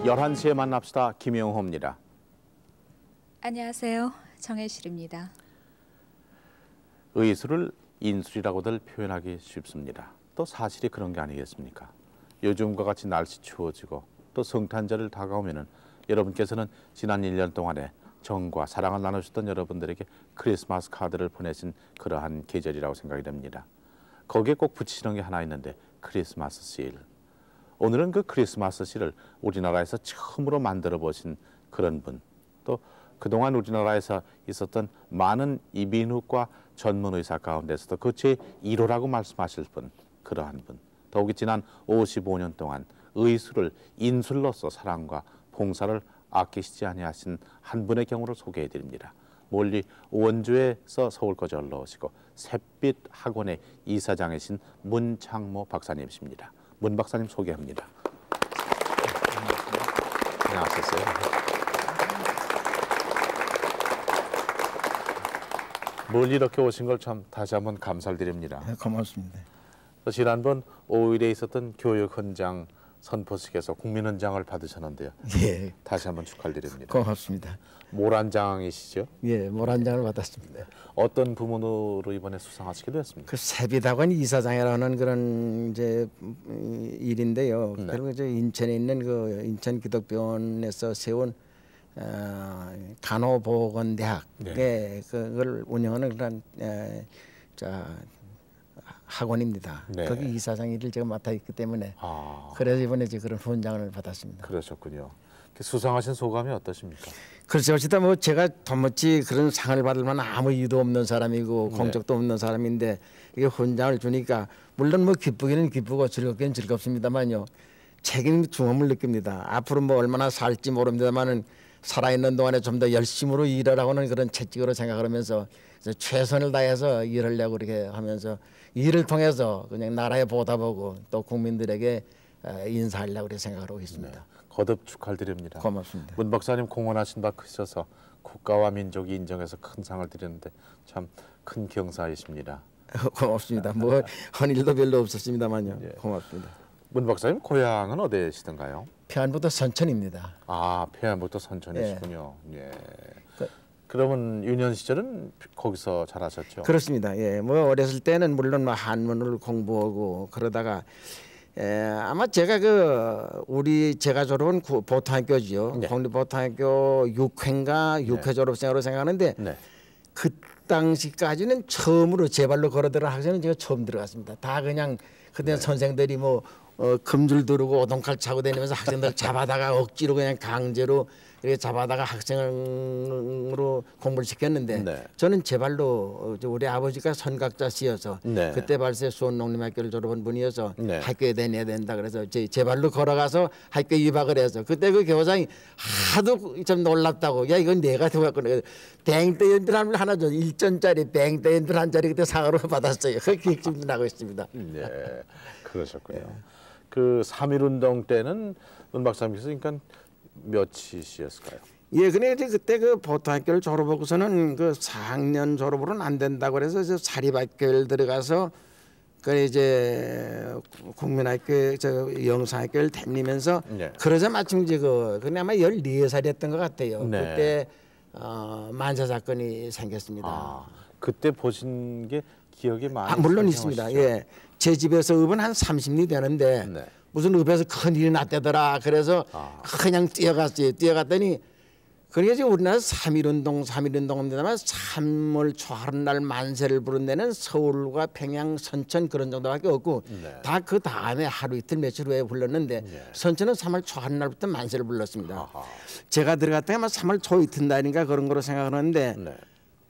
11시에 만납시다. 김영호입니다. 안녕하세요. 정혜실입니다. 의술을 인술이라고들 표현하기 쉽습니다. 또 사실이 그런 게 아니겠습니까? 요즘과 같이 날씨 추워지고 또 성탄절을 다가오면은 여러분께서는 지난 1년 동안에 정과 사랑을 나누셨던 여러분들에게 크리스마스 카드를 보내신 그러한 계절이라고 생각이 됩니다. 거기에 꼭 붙이시는 게 하나 있는데 크리스마스 실. 오늘은 그 크리스마스 실을 우리나라에서 처음으로 만들어 보신 그런 분, 또 그동안 우리나라에서 있었던 많은 이비인후과 전문 의사 가운데서도 그 제1호라고 말씀하실 분, 그러한 분, 더욱이 지난 55년 동안 의술을 인술로서 사랑과 봉사를 아끼시지 아니하신 한 분의 경우를 소개해 드립니다. 멀리 원주에서 서울까지 올라오시고 샛빛 학원의 이사장이신 문창모 박사님이십니다. 문 박사님 소개합니다. 안녕하셨어요. 멀리 이렇게 오신 걸 참 다시 한번 감사를 드립니다. 네, 고맙습니다. 지난번 5일에 있었던 교육 헌장 선포식에서 국민헌장을 받으셨는데요. 예. 다시 한번 축하를 드립니다. 고맙습니다. 모란장이시죠? 예, 모란장을 받았습니다. 어떤 부문으로 이번에 수상하시게 됐습니까? 그 셉이다관 이사장이라는 그런 이제 일인데요. 네. 그리고 이제 인천에 있는 그 인천 기독병원에서 세운 간호보건대학에 네. 그걸 운영하는 그런 학원입니다. 네. 거기 이사장 일을 제가 맡아 있기 때문에 그래서 이번에 이제 그런 훈장을 받았습니다. 그러셨군요. 수상하신 소감이 어떠십니까? 그렇죠. 어쨌든 뭐 제가 도무지 그런 상을 받을 만한 아무 이유도 없는 사람이고 공적도 없는 사람인데 이게 훈장을 주니까 물론 뭐 기쁘기는 기쁘고 즐겁기는 즐겁습니다만요. 책임 중함을 느낍니다. 앞으로 뭐 얼마나 살지 모릅니다만은 살아있는 동안에 좀 더 열심으로 일하라고는 그런 채찍으로 생각을 하면서 최선을 다해서 일하려고 이렇게 하면서 일을 통해서 그냥 나라에 보답하고 또 국민들에게 인사하려고 이렇게 생각하고 있습니다. 네. 거듭 축하를 드립니다. 고맙습니다. 문 박사님 공헌하신 바 크셔서 국가와 민족이 인정해서 큰 상을 드리는데 참 큰 경사이십니다. 고맙습니다. 뭐 한 일도 별로 없었습니다만요. 예. 고맙습니다. 문 박사님 고향은 어디시던가요? 평안부터 선천입니다. 평안부터 선천이시군요. 예. 그러면 유년 시절은 거기서 자라셨죠? 그렇습니다. 예, 뭐 어렸을 때는 물론 뭐 한문을 공부하고 그러다가 아마 제가 제가 졸업은 보통학교죠. 네. 공립보통학교 6회인가 6회 졸업생으로 생각하는데 그 당시까지는 처음으로 제 발로 걸어 들어간 학생은 제가 처음 들어갔습니다. 다 그냥 그때 선생들이 뭐 금줄 두르고 오동칼 차고 다니면서 학생들 잡아다가 억지로 그냥 강제로 이렇게 잡아다가 학생으로 공부를 시켰는데 저는 제 발로 우리 아버지가 선각자 씨여서 그때 발세 수원농림학교를 졸업한 분이어서 학교에 다녀야 된다 그래서 제 발로 걸어가서 학교에 입학을 해서 그때 그 교장이 하도 좀 놀랍다고 야 이건 내가 되었거든 뱅대 연필 하나 줘 1전짜리 뱅대 연필 한 자리 그때 상으로 받았어요. 그 기억 좀 나고 있습니다. 네, 그러셨군요. 그 3.1운동 때는 문 박사님께서 그러니까 몇이셨을까요? 예, 근데 이제 그때 그 보통학교를 졸업하고서는 그 4학년 졸업으로는 안 된다고 그래서 사립학교를 들어가서 그 이제 국민학교 영상학교를 다니면서 그러자 마침 이제 근데 아마 14살이었던 것 같아요. 그때 만사 사건이 생겼습니다. 그때 보신 게 기억이 많이 물론 있습니다. 예, 제 집에서 읍은 한 30리 되는데 무슨 읍에서 큰 일이 났대더라. 그래서 그냥 뛰어갔어요. 뛰어갔더니 그게 이제 우리나라 3.1운동입니다만 3월 초하루 날 만세를 부른 데는 서울과 평양, 선천 그런 정도밖에 없고 다 그 다음에 하루 이틀 며칠 후에 불렀는데 선천은 3월 초하루 날부터 만세를 불렀습니다. 제가 들어갔다가 아마 3월 초 이튿날인가 그런 거로 생각하는데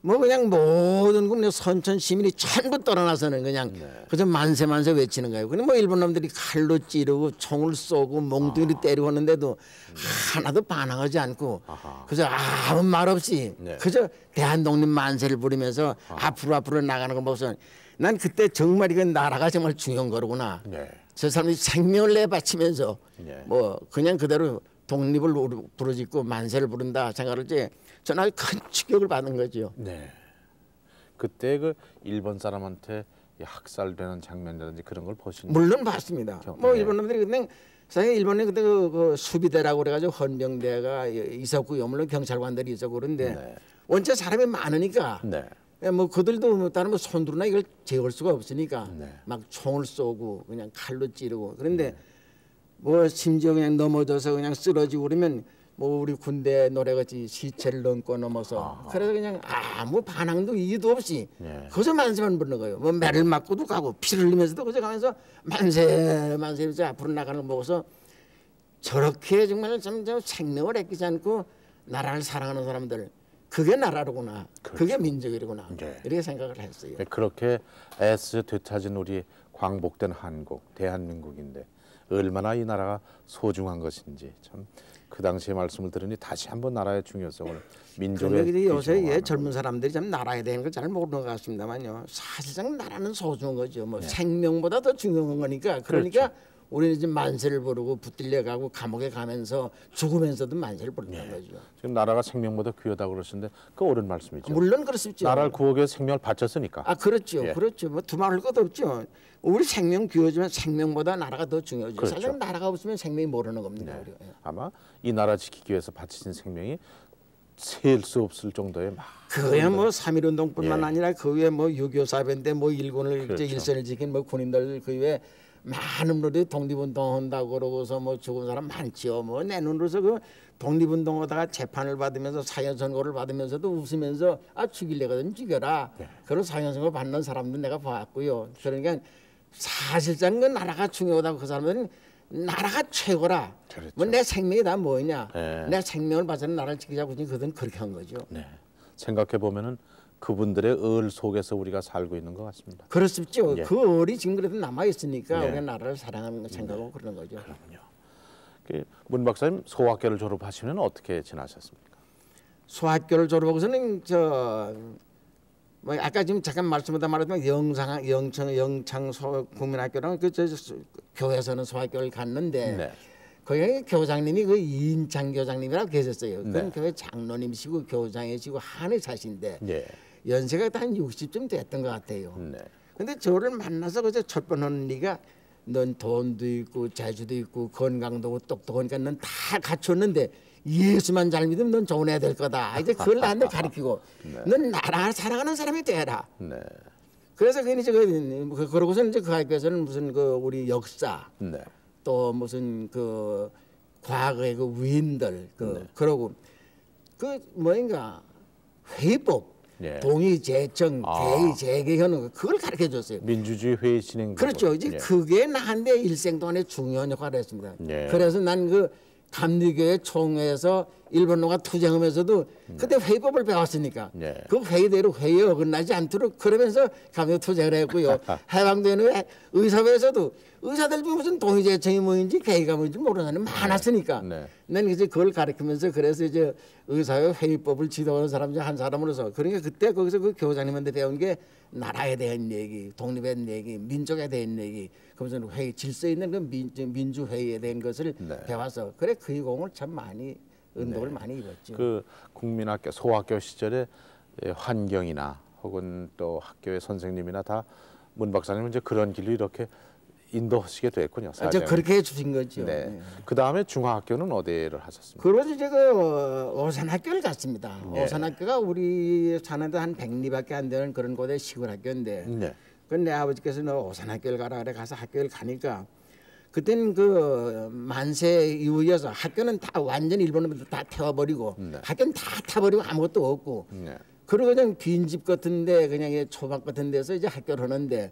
뭐 그냥 모든 그냥 선천 시민이 전부 떠나나서는 그냥 그저 만세 외치는 거예요. 근데 뭐 일본 놈들이 칼로 찌르고 총을 쏘고 몽둥이로 때리고 하는데도 하나도 반항하지 않고 그저 아무 말 없이 그저 대한독립 만세를 부르면서 앞으로 나가는 거 보고서 난 그때 정말 이건 나라가 정말 중요한 거구나. 저 사람이 생명을 내바치면서 뭐 그냥 그대로 독립을 부르짖고 만세를 부른다 생각을 이제 저는 아주 큰 충격을 받은 거죠. 네. 그때 그 일본 사람한테 이 학살되는 장면이라든지 그런 걸 보신 물론 봤습니다. 뭐 네. 일본 놈들이 그때 사실 일본에 그때 그 수비대라고 그래가지고 헌병대가 있었고요. 물론 경찰관들이 있었고 그런데 네. 원체 사람이 많으니까 네. 뭐 그들도 뭐 다른 뭐 손으로나 이걸 제어할 수가 없으니까 네. 막 총을 쏘고 그냥 칼로 찌르고 그런데 뭐 심지어 그냥 넘어져서 그냥 쓰러지고 그러면 뭐 우리 군대 노래같이 시체를 넘고 넘어서 그래서 그냥 아무 반항도 이유도 없이 네. 거기서 만세만 부르는 거예요. 뭐 매를 맞고도 가고 피를 흘리면서도 거기서 가면서 만세 만세 이제 앞으로 나가는 거 보고서 저렇게 정말 참 생명을 아끼지 않고 나라를 사랑하는 사람들 그게 나라로구나. 그렇죠. 그게 민족이구나. 네. 이렇게 생각을 했어요. 그렇게 애써 되찾은 우리 광복된 한국 대한민국인데 얼마나 이 나라가 소중한 것인지 참 그 당시의 말씀을 들으니 다시 한번 나라의 중요성을 민족의 그런데 요새 귀중함을 젊은 사람들이 참 나라에 대한 걸 잘 모르는 것 같습니다만요. 사실상 나라는 소중한 거죠. 뭐 네. 생명보다 더 중요한 거니까. 그러니까 우리는 이제 만세를 부르고 붙들려 가고 감옥에 가면서 죽으면서도 만세를 부른다는 거죠. 지금 나라가 생명보다 귀하다고 그러시는데 그 옳은 말씀이죠. 물론 그렇습니다. 나라를 구하기 위해 생명을 바쳤으니까. 아 그렇죠, 예. 그렇죠. 뭐 두말할 것도 없죠. 우리 생명 귀하지만 생명보다 나라가 더 중요하죠. 그렇죠. 사실 나라가 없으면 생명이 모르는 겁니다. 네. 우리가. 예. 아마 이 나라 지키기 위해서 바치신 생명이 셀 수 없을 정도의 막 그야 뭐 3.1운동뿐만 예. 아니라 그 위에 뭐 6.25 사변 때 뭐 일본을 그렇죠. 이제 일선을 지킨 뭐 군인들 그 위에 많은 분들이 독립운동한다고 그러고서 뭐 죽은 사람 많지요. 뭐 내 눈으로서 그 독립운동하다가 재판을 받으면서 사형 선고를 받으면서도 웃으면서 아 죽일래거든 죽여라. 네. 그런 사형 선고 받는 사람도 내가 봤고요. 그러니까 사실상 그 나라가 중요하다고 그 사람들은 나라가 최고라. 그렇죠. 뭐 내 생명이 다 뭐냐. 네. 내 생명을 바쳐서 나라를 지키자고 그들은 그렇게 한 거죠. 네. 생각해 보면은 그분들의 을 속에서 우리가 살고 있는 것 같습니다. 그렇습죠. 예. 그 얼이 지금 그래도 남아 있으니까 예. 우리가 나라를 사랑하는 생각하고 그러는 거죠. 그렇군요. 문 박사님 소학교를 졸업하시면 어떻게 지나셨습니까? 소학교를 졸업하고서는 뭐 아까 지금 잠깐 말씀하다 말했지만 영창 국민학교랑 교회에서는 소학교를 갔는데 네. 거기 교장님이 그 이인창 교장님이라고 계셨어요. 그건 네. 교회 장로님이시고 교장이시고 한의사신데 예. 연세가 한 60쯤 됐던 것 같아요. 네. 근데 저를 만나서 그저 첫 번 하는 얘기가 넌 돈도 있고 재주도 있고 건강도 있고 똑똑하니까 넌 다 갖췄는데 예수만 잘 믿으면 넌 좋은 애 될 거다. 이제 그걸 나한테 가르치고 넌 나라 사랑하는 사람이 되라. 네. 그래서 괜히 그러고서 이제 그 학교에서는 무슨 그 우리 역사 네. 또 무슨 그 과거의 그 위인들 그러고 그 뭐인가 회의법 예. 동의 제청 아. 개의 재개하는 거 그걸 가르쳐 줬어요. 민주주의 회의 진행. 그렇죠. 이제 예. 그게 나한테 일생 동안에 중요한 역할을 했습니다. 예. 그래서 난 그 감리교회 총회에서 일본놈과 투쟁하면서도 그때 회의법을 배웠으니까 예. 그 회의대로 회의에 어긋나지 않도록 그러면서 감리 투쟁을 했고요. 해방되는 의사회에서도 의사들 중에 무슨 동의제청이 뭐인지 개의가 뭔지 모르는 사람이 많았으니까 네. 난 이제 그걸 가르치면서 그래서 이제 의사회 회의법을 지도하는 사람 중 한 사람으로서 그러니까 그때 거기서 그 교장님한테 배운 게 나라에 대한 얘기, 독립에 대한 얘기, 민족에 대한 얘기, 그러면서 회의 질서 있는 그 민주회의에 대한 것을 네. 배워서 그래 그 공을 참 많이 운동을 많이 입었죠. 그 국민학교 소학교 시절에 환경이나 혹은 또 학교의 선생님이나 다 문 박사님은 이제 그런 길로 이렇게 인도하시게 됐군요. 저 그렇게 해주신 거죠. 네. 네. 그 다음에 중학교는 어디를 하셨습니까? 그러고 이제 그 오산학교를 갔습니다. 네. 오산학교가 우리 사는데 한 100리밖에 안 되는 그런 곳의 시골 학교인데 네. 근데 아버지께서 너 오산학교를 가라 그래 가서 학교를 가니까 그때는 그 만세 이후여서 학교는 다 완전 일본으로 다 태워버리고 네. 학교는 다 타버리고 아무것도 없고 네. 그리고 그냥 빈집 같은데 그냥 초박 같은 데서 이제 학교를 하는데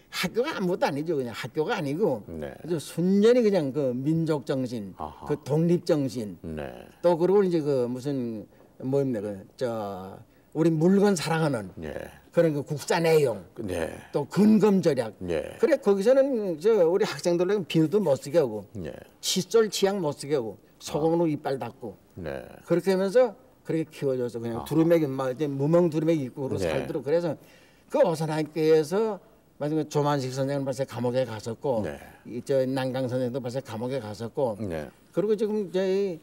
학교가 아무것도 아니죠. 그냥 학교가 아니고 네. 그래서 순전히 그냥 그 민족 정신, 아하. 그 독립 정신, 네. 또 그리고 이제 그 무슨 뭐입니까 우리 물건 사랑하는 네. 그런 그 국사 내용, 네. 또 근검 절약. 네. 그래 거기서는 우리 학생들은 비누도 못 쓰게 하고 네. 칫솔 치약 못 쓰게 하고 소금으로 이빨 닦고 네. 그렇게 하면서 그렇게 키워줘서 그냥 두루맥이 막 이제 무멍 두루맥 입고 네. 살도록 그래서 그 오산학교에서 마지막에 조만식 선생은 벌써 감옥에 갔었고 네. 저 난강 선생도 벌써 감옥에 갔었고 네. 그리고 지금 저희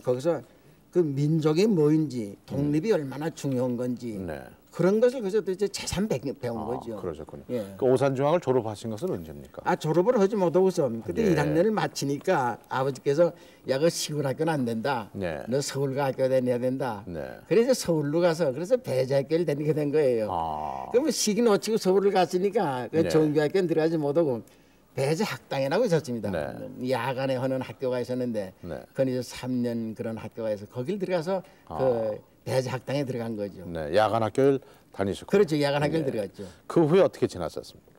거기서 그 민족이 뭐인지 독립이 얼마나 중요한 건지 네. 그런 것을 그저 이제 재산 배운 거죠. 그러셨군요. 예. 그 오산중학을 졸업하신 것은 언제입니까? 졸업을 하지 못하고서 그때 예. 1학년을 마치니까 아버지께서 야, 그 시골 학교는 안 된다. 네. 너 서울가 학교 다녀야 된다. 네. 그래서 서울로 가서 그래서 배자학교를 다니게 된 거예요. 그러면 시기 놓치고 서울을 갔으니까 그 네. 정규학교는 들어가지 못하고 배자학당이라고 있었습니다. 네. 야간에 하는 학교가 있었는데 네. 그건 이제 3년 그런 학교가 있어 거길 들어가서 그 배자학당에 들어간 거죠. 네, 야간 학교를 다니셨고. 그렇죠. 야간 학교를 들어갔죠. 그 후에 어떻게 지나셨습니까?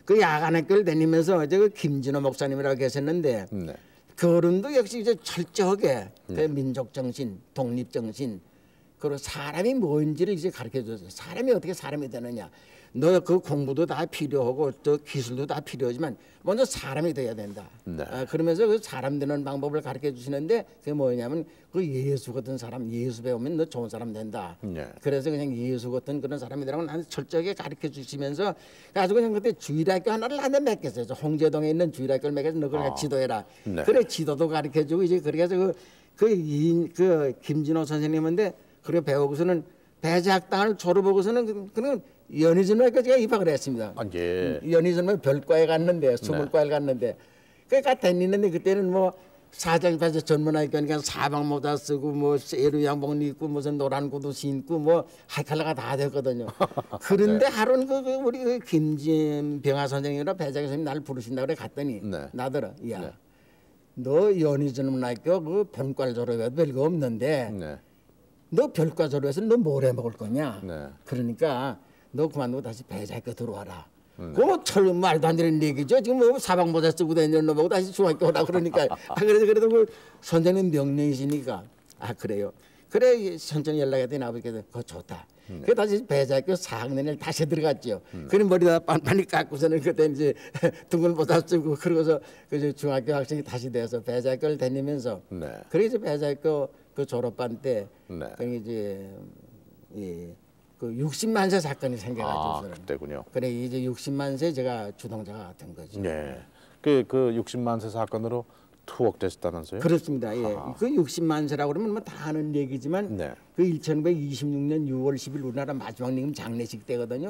그 야간 학교를 다니면서 그 김진호 목사님이라고 계셨는데 네. 그분도 역시 이제 철저하게 그 민족 정신, 독립 정신, 그리고 사람이 뭔지를 이제 가르쳐 줬어요. 사람이 어떻게 사람이 되느냐. 너 그 공부도 다 필요하고 또 기술도 다 필요하지만 먼저 사람이 돼야 된다. 네. 그러면서 그 사람 되는 방법을 가르쳐 주시는데 그게 뭐냐면 그 예수 같은 사람, 예수 배우면 너 좋은 사람 된다. 네. 그래서 그냥 예수 같은 그런 사람이 되라고 나한테 철저하게 가르쳐 주시면서 아주 그냥 그때 주일학교 하나를 나한테 맡겼어요. 홍제동에 있는 주일학교를 맡겨서 너 그걸 지도해라. 네. 그래 지도도 가르쳐 주고 이제 그래서 그 김진호 선생님인데 그래 배우고서는 배자학당을 졸업하고서는 그는 연희전학교에 입학을 했습니다. 예. 연희전학 별과에 갔는데 20과를 갔는데 그러니까 다니는데 그때는 뭐 사장까지 전문학교니까 사방 모자 쓰고 뭐 세루 양복 입고 무슨 노란 구두 신고 뭐 하이칼라가 다 됐거든요. 그런데 하루는 우리 그 김진병아 선생님이나 배자교 선생님 나를 부르신다 그래 갔더니 나더러 야 너 연희전문학교 그 본과를 졸업해도 별거 없는데 너 별과 졸업해서 너 뭘 해 먹을 거냐? 그러니까 너 그만두고 다시 배자학교 들어와라. 그뭐 철 말도 안 되는 얘기죠. 지금 뭐 사방 모자 쓰고 다니는 놈하고 다시 중학교 오라 그러니까. 그래도 그 선생님 명령이시니까 그래요. 그래 천천히 연락했더니 아버지께서 그거 좋다. 그 다시 배자학교 4학년을 다시 들어갔죠. 그런 머리다 빤빤히 깎고서는 그때 이제 둥근 모자 쓰고 그러고서 그 중학교 학생이 다시 돼서 배자학교를 다니면서 그래서 배자학교 그 졸업반 때 이제 그 60만 세 사건이 생겨가지고 그때군요. 그래 이제 60만 세 제가 주동자가 된 거죠. 네. 그 60만 세 사건으로 투옥되셨다면서요? 그렇습니다. 예. 그 60만 세라고 그러면 뭐 다 아는 얘기지만 그 1926년 6월 10일 우리나라 마지막 임금 장례식 때거든요.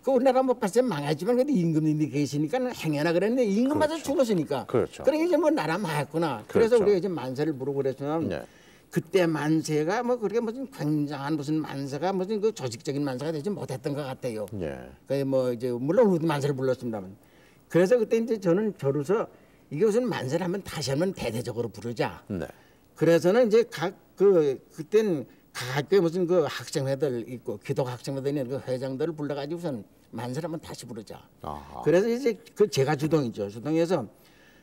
그 우리나라 뭐 벌써 망하지만 그래도 임금님이 계시니까 행여나 그랬는데 임금마저 죽었으니까. 그러니까 이제 뭐 나라 망했구나. 그래서 우리가 이제 만세를 부르고 그랬지만 그때 만세가 뭐 그렇게 무슨 굉장한 무슨 만세가 무슨 그 조직적인 만세가 되지 못했던 것 같아요. 그 뭐 이제 물론 우리도 만세를 불렀습니다만. 그래서 그때 이제 저는 저로서 이게 무슨 만세를 한번 다시 한번 대대적으로 부르자. 그래서는 이제 그때는 각 학교에 무슨 그 학생회들 있고 기독 학생회들 그 회장들을 불러가지고선 만세를 한번 다시 부르자. 그래서 이제 그 제가 주동이죠. 주동에서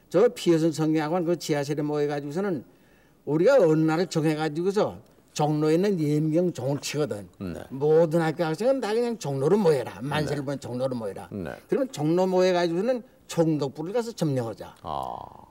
저 피어선 성경학원 그 지하실에 모여가지고서는 우리가 어느 날을 정해가지고서 종로에 있는 예민경 종을 치거든. 모든 학교 학생은 다 그냥 종로로 모여라. 만세를 보면 종로로 모여라. 그러면 종로 모여가지고서는 총독부를 가서 점령하자.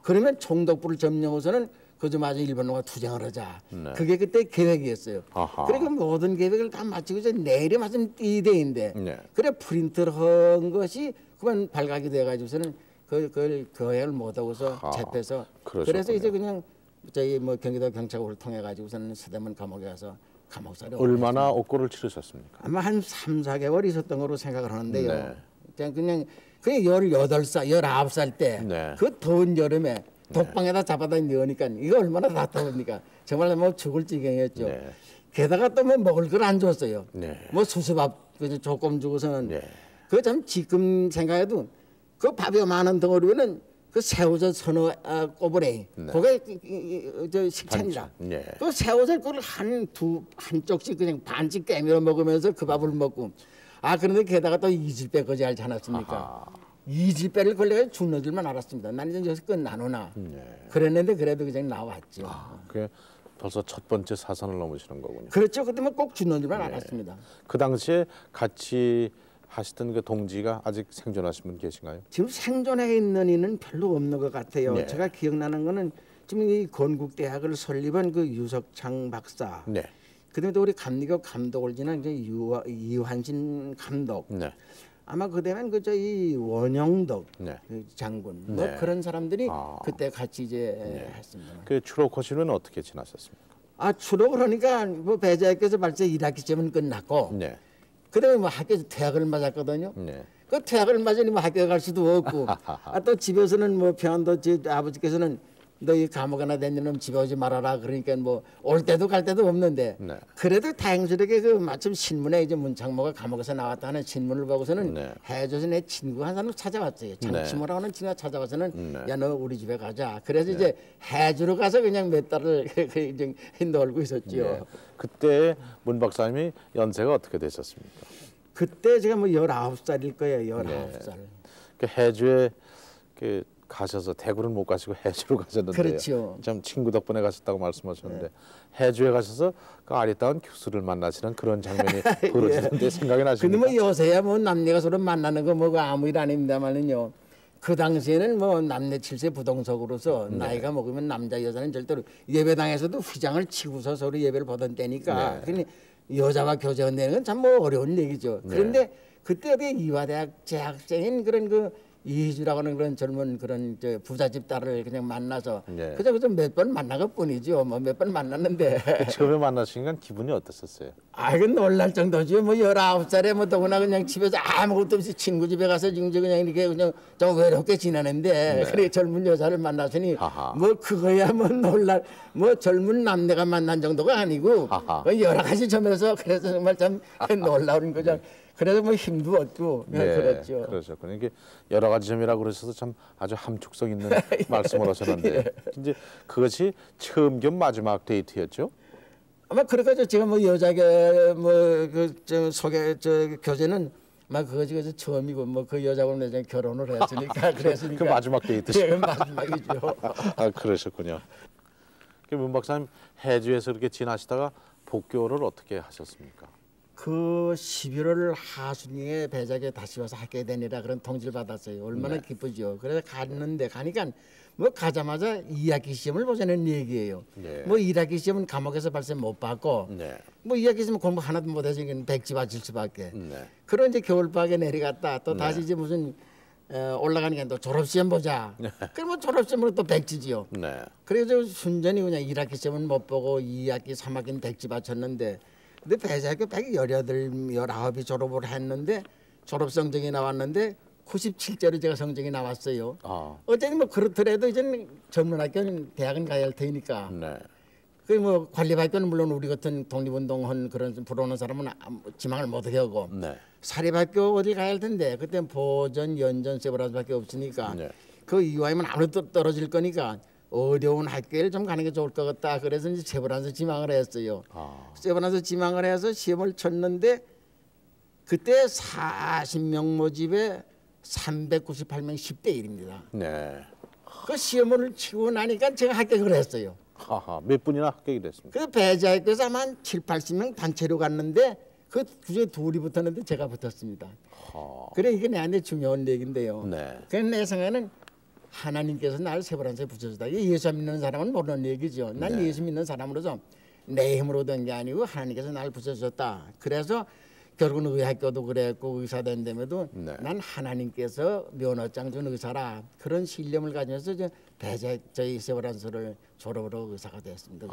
그러면 총독부를 점령해서는 그저마저 일본과 투쟁을 하자. 그게 그때 계획이었어요. 그러니까 모든 계획을 다 마치고서 내일이 마침 이데이인데 그래 프린트를 한 것이 그만 발각이 돼가지고서는 그걸 거행을 못하고서 잡혀서 그래서 이제 그냥 저희 뭐 경기도 경찰국을 통해 가지고서는 서대문 감옥에 가서 감옥살이 얼마나 옥고를 치르셨습니까? 아마 한 3, 4개월 있었던 거로 생각을 하는데요. 그냥 18살, 19살 때 그 더운 여름에 독방에다 잡아다 넣으니까 이거 얼마나 답답합니까? 정말 뭐 죽을 지경이었죠. 게다가 또 뭐 먹을 걸 안 줬어요. 뭐 수수밥 조금 주고서는 그 참 지금 생각해도 그 밥이 많은 덩어리는 그 새우젓 서너 꼬부레 그게 저 식찬이라. 그 새우젓 그걸 한 쪽씩 그냥 반씩 깨밀어 먹으면서 그 밥을 먹고 그런데 게다가 또 이질배까지 알지 않았습니까? 이질배를 걸려서 죽는 줄만 알았습니다. 난 이제 여기서 끝나누나 그랬는데 그래도 그냥 나왔죠. 그게 벌써 첫 번째 사선을 넘으시는 거군요. 그렇죠. 그때만 꼭 죽는 줄만 알았습니다. 그 당시에 같이 하시던 그 동지가 아직 생존하신 분 계신가요? 지금 생존해 있는 이는 별로 없는 것 같아요. 제가 기억나는 거는 지금 이 건국대학을 설립한 그 유석창 박사, 그다음에 또 우리 감리교 감독을 지낸 이제 이환신 감독, 아마 그다음엔 그 저희 원영덕 그 장군, 뭐 그런 사람들이 그때 같이 이제 했습니다. 그 추록호시는 어떻게 지나셨습니까? 추록을 하니까 뭐 배자학교에서 벌써 1학기 때면 끝났고. 그다음에 뭐 학교에서 퇴학을 맞았거든요. 네. 그 퇴학을 맞으니 뭐 학교 갈 수도 없고 또 집에서는 뭐 평안도 제 아버지께서는 너 이 감옥 하나 다니면 집에 오지 말아라 그러니까 뭐 올 때도 갈 때도 없는데 네. 그래도 다행스럽게 그 마침 신문에 이제 문창모가 감옥에서 나왔다는 신문을 보고서는 네. 해줘서 내 친구 한 사람 찾아왔어요. 장치모라고 하는 친구가 찾아와서는 네. 야 너 우리 집에 가자. 그래서 이제 해주러 가서 그냥 몇 달을 이제 놀고 있었죠. 네. 그때 문 박사님이 연세가 어떻게 되셨습니까? 그때 제가 뭐 19살일 거예요. 19살. 그 해주에 그 가셔서 대구를 못 가시고 해주로 가셨는데 그렇죠. 참 친구 덕분에 가셨다고 말씀하셨는데 해주에 가셔서 그 아리따운 교수를 만나시는 그런 장면이 벌어지는데 생각이 근데 나십니까? 뭐 요새야 뭐 남녀가 서로 만나는 거 뭐 아무 일 아닙니다만은요. 그 당시에는 뭐 남녀 칠세 부동석으로서 나이가 먹으면 남자 여자는 절대로 예배당에서도 휘장을 치고서 서로 예배를 보던 때니까 그러니 여자와 교제한다는 건 참 뭐 어려운 얘기죠. 그런데 그때 어디 이화대학 재학생인 그런 그 이희주라고 하는 그런 젊은 그런 저 부잣집 딸을 그냥 만나서 그저 몇 번 만나고 뿐이죠. 뭐 몇 번 만났는데 처음에 만나신 건 기분이 어떠셨어요? 아, 이건 놀랄 정도죠. 뭐 19살에 뭐 더구나 그냥 집에서 아무것도 없이 친구 집에 가서 지금 그냥 이렇게 그냥 좀 외롭게 지내는데 그래 젊은 여자를 만났으니 뭐 그거야 뭐 놀랄 뭐 젊은 남녀가 만난 정도가 아니고 뭐 여러 가지 점에서 그래서 정말 참 놀라운 거죠. 그래서 뭐 힘도 얻고 그렇죠. 그러셨군요. 이게 여러 가지 점이라고 그러셔서 참 아주 함축성 있는 말씀을 하셨는데 이제 그것이 처음 겸 마지막 데이트였죠? 아마 그러니까 제가 뭐 여자게 뭐그 소개 교제는 막 그거 처음이고 뭐 그 여자하고 내가 결혼을 했으니까 그랬으니까 그 마지막 데이트. 예, 마지막이죠. 아 그러셨군요. 문 박사님 해주에서 이렇게 지나시다가 복교를 어떻게 하셨습니까? 그 11월 하순에 배작에 다시 와서 학교에 다니라 그런 통지를 받았어요. 얼마나 기쁘죠. 그래서 갔는데 가니까 뭐 가자마자 2학기 시험을 보자는 얘기예요. 뭐 1학기 시험은 감옥에서 발세 못 받고 뭐 2학기 시험 공부 하나도 못해서 백지 맞을 수밖에. 그런 이제 겨울방학에 내려갔다 또 다시 이제 무슨 올라가니까 또 졸업시험 보자. 그러면 졸업시험으로 또 백지지요. 그래서 순전히 그냥 1학기 시험은 못 보고 2학기, 3학기는 백지 맞췄는데 근데 배재학교 118, 19이 졸업을 했는데 졸업 성적이 나왔는데 97점으로 제가 성적이 나왔어요. 어쨌든 뭐 그렇더라도 이제는 전문학교는 대학은 가야 할 테니까. 그 뭐 관리학교는 물론 우리 같은 독립운동한 그런 불어오는 사람은 지망을 못하게 하고 사립학교 어디 가야 할 텐데 그때 보전, 연전, 세브란스밖에 없으니까 그 이후에는 아무래도 떨어질 거니까 어려운 학교를 좀 가는 게 좋을 것 같다. 그래서 이제 세브란스 지망을 했어요. 세브란스 지망을 해서 시험을 쳤는데 그때 40명 모집에 398명 10대 1입니다. 그 시험을 치고 나니까 제가 합격을 했어요. 몇 분이나 합격이 됐습니까? 그래서 배재학교에서 한 7, 80명 단체로 갔는데 그 중에 둘이 붙었는데 제가 붙었습니다. 그래 이게 내한테 중요한 얘기인데요. 그래서 내 생각에는 하나님께서 나를 세브란스에 붙여줬다. 예수 믿는 사람은 모르는 얘기죠. 난 예수 믿는 사람으로서 내 힘으로 된 게 아니고 하나님께서 나를 붙여줬다. 그래서 결국은 의학교도 그랬고 의사 된 데에도 난 하나님께서 면허장 준 의사라 그런 신념을 가지면서 저희 세브란스를 졸업으로 의사가 됐습니다.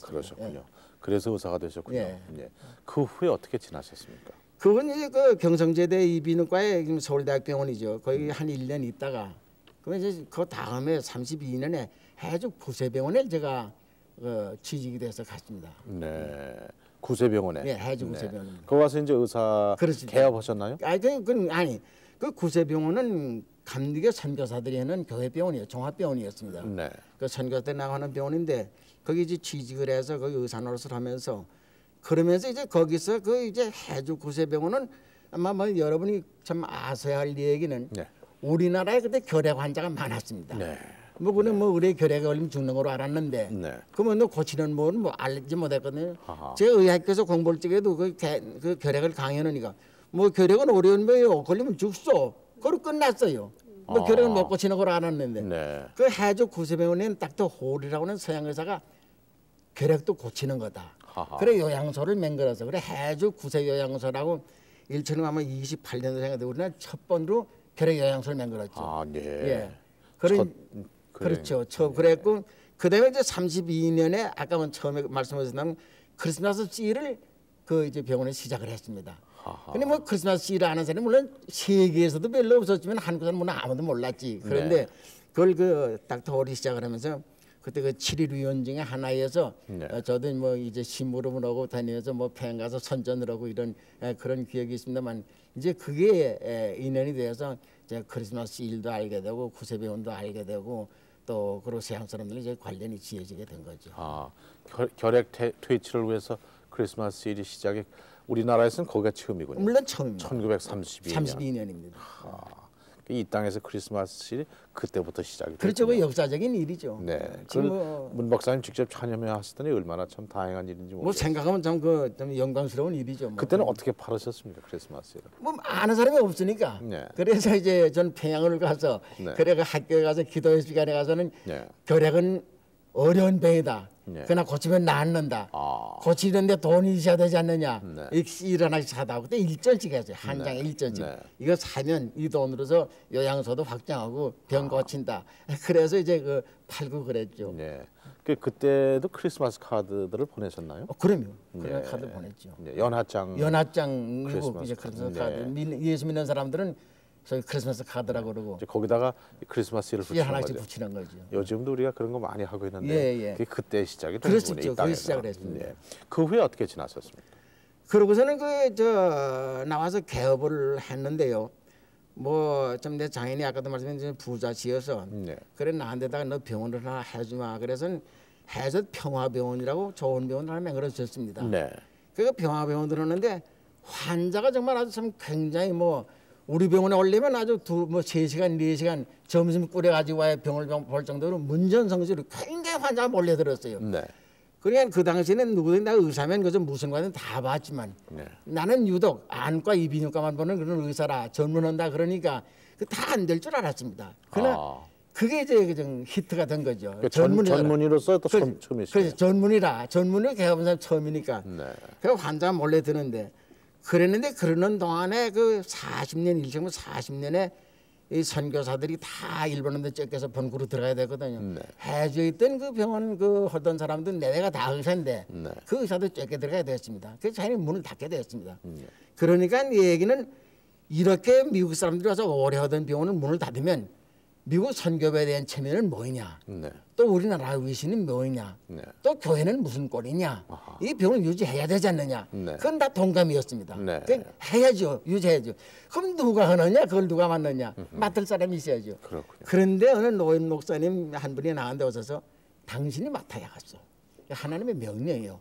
그러셨군요. 그래서 의사가 되셨군요. 그 후에 어떻게 지나셨습니까? 그건 이제 그 경성제대 이비인후과에 서울대학 병원이죠. 거기 한 1년 있다가 그러면 이제 그 다음에 32년에 해주 구세병원에 제가 취직이 돼서 갔습니다. 구세병원에. 해주 구세병원. 거기 가서 이제 의사 개업하셨나요? 아니 그 구세병원은 감리교 선교사들이 하는 교회병원이에요. 종합병원이었습니다. 그 선교사들 나가는 병원인데 거기 이제 취직을 해서 거기 의사 노릇을 하면서 그러면서 이제 거기서 그 이제 해주 구세병원은 아마 뭐 여러분이 참 아셔야 할 얘기는. 우리나라에 그때 결핵 환자가 많았습니다. 뭐 그는 뭐 의뢰 결핵에 걸리면 죽는 걸로 알았는데 그러면 너 고치는 뭐 알지 못했거든요. 제가 의학교에서 공부할 적에도 그 결핵을 강연하니까 뭐 결핵은 어려운 거예요. 걸리면 죽소. 그걸 끝났어요. 뭐 결핵을 못 고치는 걸 알았는데 그 해주 구세병원에는 닥터 홀이라고 하는 서양 의사가 결핵도 고치는 거다. 그래 요양소를 맹글어서 그래 해주 구세 요양소라고 1928년도 생각돼 우리나라 첫 번으로 결핵 요양소를 맹글었죠. 그렇죠. 그랬고 그다음에 이제 32년에 아까 처음에 말씀하셨던 크리스마스 씨를 그 이제 병원에 시작을 했습니다. 근데 뭐 크리스마스 일 하는 사람이 물론 세계에서도 별로 없었지만 한국에서는 뭐 아무도 몰랐지. 그런데 네. 그걸 그 닥터 홀이 시작을 하면서 그때 그 7일 위원 중에 하나여서 네. 저도 뭐 이제 심부름을 하고 다니면서 뭐 팽 가서 선전을 하고 이런 그런 기억이 있습니다만 이제 그게 인연이 되어서 이제 크리스마스 일도 알게 되고 구세배운도 알게 되고 또 그리고 서양 사람들이 이제 관련이 지어지게 된 거죠. 결핵 퇴치를 위해서 크리스마스 일이 시작이 우리나라에서는 거기가 처음이군요. 물론 처음입니다. 1932년. 32년입니다. 이 땅에서 크리스마스 일이 그때부터 시작이 그렇죠. 그 됐군요. 역사적인 일이죠. 네. 지금 그걸 문 박사님 직접 참여하시더니 얼마나 참 다행한 일인지 뭐 모르겠어요. 생각하면 좀 영광스러운 일이죠. 뭐. 그때는 어떻게 팔으셨습니까 크리스마스를? 뭐 아는 사람이 없으니까. 네. 그래서 이제 전 평양을 가서 네. 그래 그 학교에 가서 기도 시간에 가서는 네. 결핵은 어려운 병이다. 네. 그러나 고치면 낫는다. 아. 고치는데 돈이 있어야 되지 않느냐. 네. 일하나씩 사다. 그때 일절씩 했어요. 한 장에 일절씩. 네. 이거 사면 이 돈으로서 요양소도 확장하고 병 고친다. 그래서 이제 그 팔고 그랬죠. 네. 그때도 크리스마스 카드들을 보내셨나요? 그럼요. 그런 네. 카드 보냈죠. 네. 연하장. 연합장이고 크리스마스 이제 크리스마스 카드. 카드. 네. 예수 믿는 사람들은 저희 크리스마스 카드라고 그러고 이제 거기다가 크리스마스를 씨 붙이는 하나씩 거죠. 붙이는 거죠. 요즘도 우리가 그런 거 많이 하고 있는데 예, 예. 그게 그때 시작이 된 그랬었죠. 거군요. 이 그게 땅에서. 시작을 했습니다. 네. 그 후에 어떻게 지나셨습니까? 그러고서는 그 저 나와서 개업을 했는데요. 뭐 좀 내 장인이 아까도 말씀드린 부자시여서 네. 그래 나한테다가 너 병원을 하나 해주마. 그래서 해서 평화병원이라고 좋은 병원 하나 만들어줬습니다. 네. 그 평화병원 들었는데 환자가 정말 아주 참 굉장히 뭐 우리 병원에 올리면 아주 3시간, 4시간 점심 꾸려가지고 와야 병을 볼 정도로 문전성시로 굉장히 환자가 몰려들었어요. 네. 그러니까 그 당시에는 누구든 다 의사면 그저 무슨 과든 다 봤지만 네. 나는 유독 안과 이비인후과만 보는 그런 의사라 전문한다 그러니까 다 안 될 줄 알았습니다. 그러나 그게 이제 좀 히트가 된 거죠. 전문의로서 또 처음이시죠. 그래서 전문을 개업한 사람 처음이니까. 네. 그 환자가 몰래 드는데 그랬는데 그러는 동안에 그 40년 일정은 40년에 이 선교사들이 다 일본인들 쫓겨서 본국으로 들어가야 되거든요. 네. 해주에 있던 그 병원 그 하던 사람들 내가 다 의사인데 네. 그 의사도 쫓겨 들어가야 되었습니다. 그래서 자기는 문을 닫게 되었습니다. 그러니까 이 얘기는 이렇게 미국 사람들이 와서 오래 하던 병원은 문을 닫으면 미국 선교에 대한 체면은 뭐냐? 네. 또 우리나라 위신은 뭐냐? 네. 또 교회는 무슨 꼴이냐? 이 병을 유지해야 되지 않느냐? 네. 그건 다 동감이었습니다. 네. 해야죠. 유지해야죠. 그럼 누가 하느냐? 그걸 누가 맡느냐? 맡을 사람이 있어야죠. 그렇군요. 그런데 어느 노인 목사님 한 분이 나한테 오셔서 당신이 맡아야겠어. 하나님의 명령이에요.